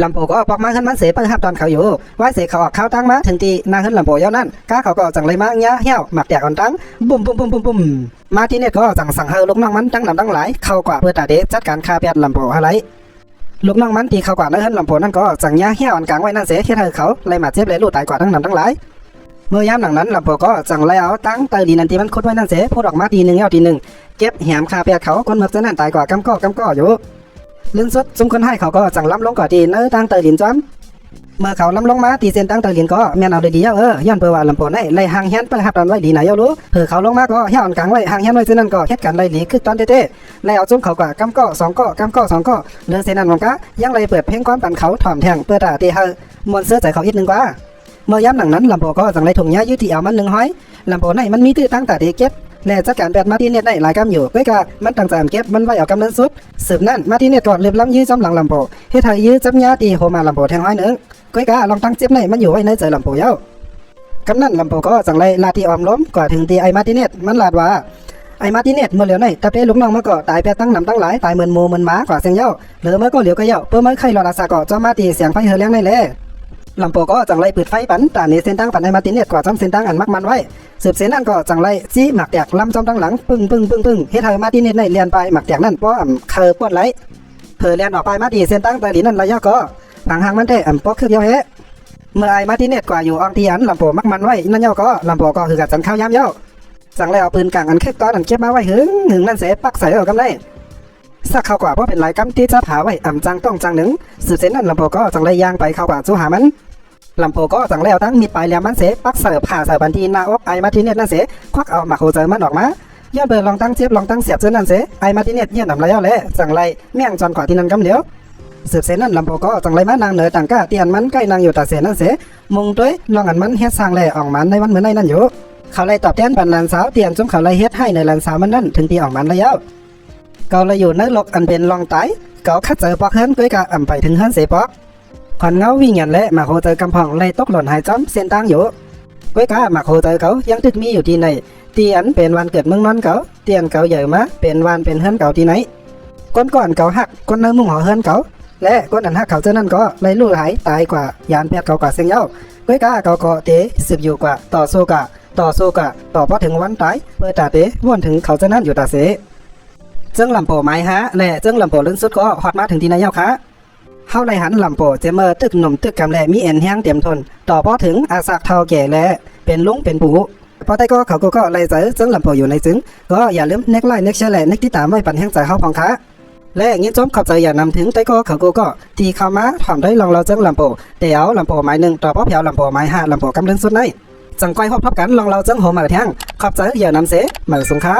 นลำโพก็ปอกมาขึ้นมันเสไปหับตอนเขาอยู่ว่าเสเขาออกเข้าตั้งมาถึงตีนาขึ้นลำโพเย้านั่นก้าเขาก็จังเลยมาเงี้ยเหี้ยวหมักแตกอ่อนตั้งบุ่มมาติเนตก็จังสั่งเฮอลูกน้องมันตั้งนำตั้งหลายเข้ากว่าเพื่อตาเด็กจัดการคาเปียดลำโพอะไรลูกน้องมันตีเข้ากว่านั่นลำโพนั่นก็จังเงี้ยเหี้ยวอ่อนกลางไว้นั่นเสเฮ็ดให้เขาเลยมาเจ็บเลยลูกตายกว่าตั้งนำตั้งหลายเมื่อยามหลังนั้นลำโพก็จังเลยเอาตั้งเตยดีนันทีมันคุดไว้นั่นเสพูดออกมาทีหนึ่งเอาทีหนึ่งเก็บแหมคาเปียดเขาคนเมืองจะนั่นตายกว่ากำก้ออยู่ลื่นสุดซุ่มคนให้เขาก็จังล้ำลงก่อตีเนื้อตั้งเตยลินจ้ำเมื่อเขาล้ำลงมาตีเส้นตั้งเตยลินก็แม่นเอาดีย้อนเปิดว่าลำโพได้ไล่ห่างเฮียนไปหับตอนไว้ดีไหนรู้เผื่อเขาลงมาก็เฮียอ่อนกลางไว้ห่างเฮียนไว้เส้นนั้นก็เฮ็ดกันไล่หลีคือตอนเต้ไล่เอาจุ่มเขากว่ากำก้อ2 ก้อกำก้อ2 ก้อเลือเส้นนั้นมันก็ยังไล่เปิดเพลงก้อนปั่นเขาถ่อมแทงเปิดตาตีเฮมวนเสื้อใจเขาอีกนึงกว่าเมื่อย้ำหนังนั้นลำโพก็จังไล่ถุงยายืดที่เอามัน1 ห้อยลำโพในมันมีตื้อตั้งตาตีเก็บและจัดการแปดมาติเนตได้หลายกำอยู่ก้อยกะมันตั้งใจเก็บมันไว้เอากำนั้นสุดสืบนั่นมาติเนตก็เรียบล้ำยื้อจำหลังลำโพเฮ็ดให้ยื้อจำยาตีโหมาลำโพแทงห้อยนึงก้อยกะลองตั้งเจ็บในมันอยู่ไว้ในใจลำโพเย้ากำนั้นลำโพก็จังไรลาที่ออมล้มกว่าถึงตีไอมาติเนตมันลาดว่าไอมาติเนตเมื่อเหลียวในตะเปลูกน้องมันก็ตายแปดตั้งนำตั้งหลายตายเหมือนโมเหมือนหมากว่าเสียงเย้าหรือเมื่อก็เหลียวก็เย้าเพื่อเมื่อใครรอราซาก็จะมาตีเสียงไฟเฮเลี้ยงในเล่ลำโพก็จังไรเปิดไฟปั่นตาเนเส้นตั้งปั่นไอมาติเนตกว่าจำเส้นตั้งอันมักมันไว้สืบเส้นนั่นก็จังไรจี้หมักแตกลำจอมตั้งหลังปึ้งเฮ็ดให้มาติเนตในเลียนไปหมักแตกนั่นป้อเคอปวดไหลเผอเลียนออกไปมาตีเส้นตั้งตาลีนั่นระยะก็ห่างมันได้ป้อคือเดียวเฮเมื่อไอมาติเนตกว่าอยู่อองตีอันลำโพมักมันไว้นั่นเย้าก็ลำโพก็คือกับจันข้าวยามเย้าจังไรเอาปืนกลางอันคึกตอนอันเก็บมาไว้หึงนั่นเสปักใส่เอากำไรสักเข้ากว่าเพราะเป็นลายกำที่จะหาไว้จังต้องจังหนึ่งสืบเส้นนั่นลำโพก็จังไรย่างไปเข้ากว่าจูหามันลำโพก็จังแล้วตั้งมีปลายแหลมมันเสปักเสิร์ฟผ่าใส่บันทีนาอกไอมาติเนตนั่นเสควักเอาหมักโคเจอมันออกมาย้อนเบอร์ลองตั้งเจ็บลองตั้งเสียบเส้นนั่นเสไอมาติเนตเนี่ยนำไรเอาเลยจังไรแม่งจอนกว่าที่นั่นกำเหลียวสืบเส้นนั่นลำโพก็จังไรมานางเหนือต่างก้าเตียนมันใกล้นางอยู่ตาเสนั่นเสมุงด้วยลองอันมันเฮ็ดสร้างแหล่ออกมันในวันเหมือนในนั่นอยู่เขาเลยตอบแทนปันลานสาวเตียนจมเขาเลยเฮ็ดให้ในลานสาวมันนั่นถึงตีออกมันแล้วเขาเลยอยู่ในโลกอันเป็นลองไตเขาคัดเจอปอกเฮิร์นก้อยกะอ่ำไปถึงเฮิร์นเสปอกขอนเงาวิ่งเงินและมาโคเจอกำพองเลยตกหล่นหายจ้ำเส้นตั้งอยู่ ไว้กาหมักโหใจเขายังตึกมีอยู่ที่ไหนเตียนเป็นวันเกิดเมืองนอนเขาเตียนเขาใหญ่มาเป็นวันเป็นเฮือนเขาที่ไหนก้นก่อนเขาหักก้นเนื้อมุ่งหอเฮือนเขาและก้นอันหักเขาเจ้านั่นก็เลยลู่หายตายกว่ายานแพทย์เขากว่าเสียงเย้าไว้กาเขาก็เตะสืบอยู่กว่าต่อสู้กะต่อพอถึงวันตายเปิดตาเตะว่นถึงเขาเจ้านั่นอยู่ตาเสเจิ้งลำโปไม้ฮะและเจิ้งลำโปลื่นสุดก็ฮอดมาถึงที่ไหนเย้าคะเฮาไล่หันลำโปเจเมอตึกหนุ่มตึกกำแลมีเอ็นแห้งเต็มทนต่อพอถึงอาศักเท่าแก่และเป็นลุงเป็นปู่พอได้ก็เขาก็ไล่เจอเจิ้งลำโปอยู่ในจึงก็อย่าลืมเน็กไลน์เน็กแชร์และเน็กติดตามไว้ปั่นแห้งใจเฮาของคะและงี้จอมขอบใจอย่านำถึงได้ก็เขาก็ที่เข้ามาทำได้ลองเราเจิ้งลำโปเดี๋ยวลำโปไม้หนึ่งต่อพอเพียวลำโปไม้ห้าลำโปกำลังสุดในจังก้อยพบกันลองเราเจิ้งโหมาแท่งขอบใจอย่านำเสเหมือนสงค้า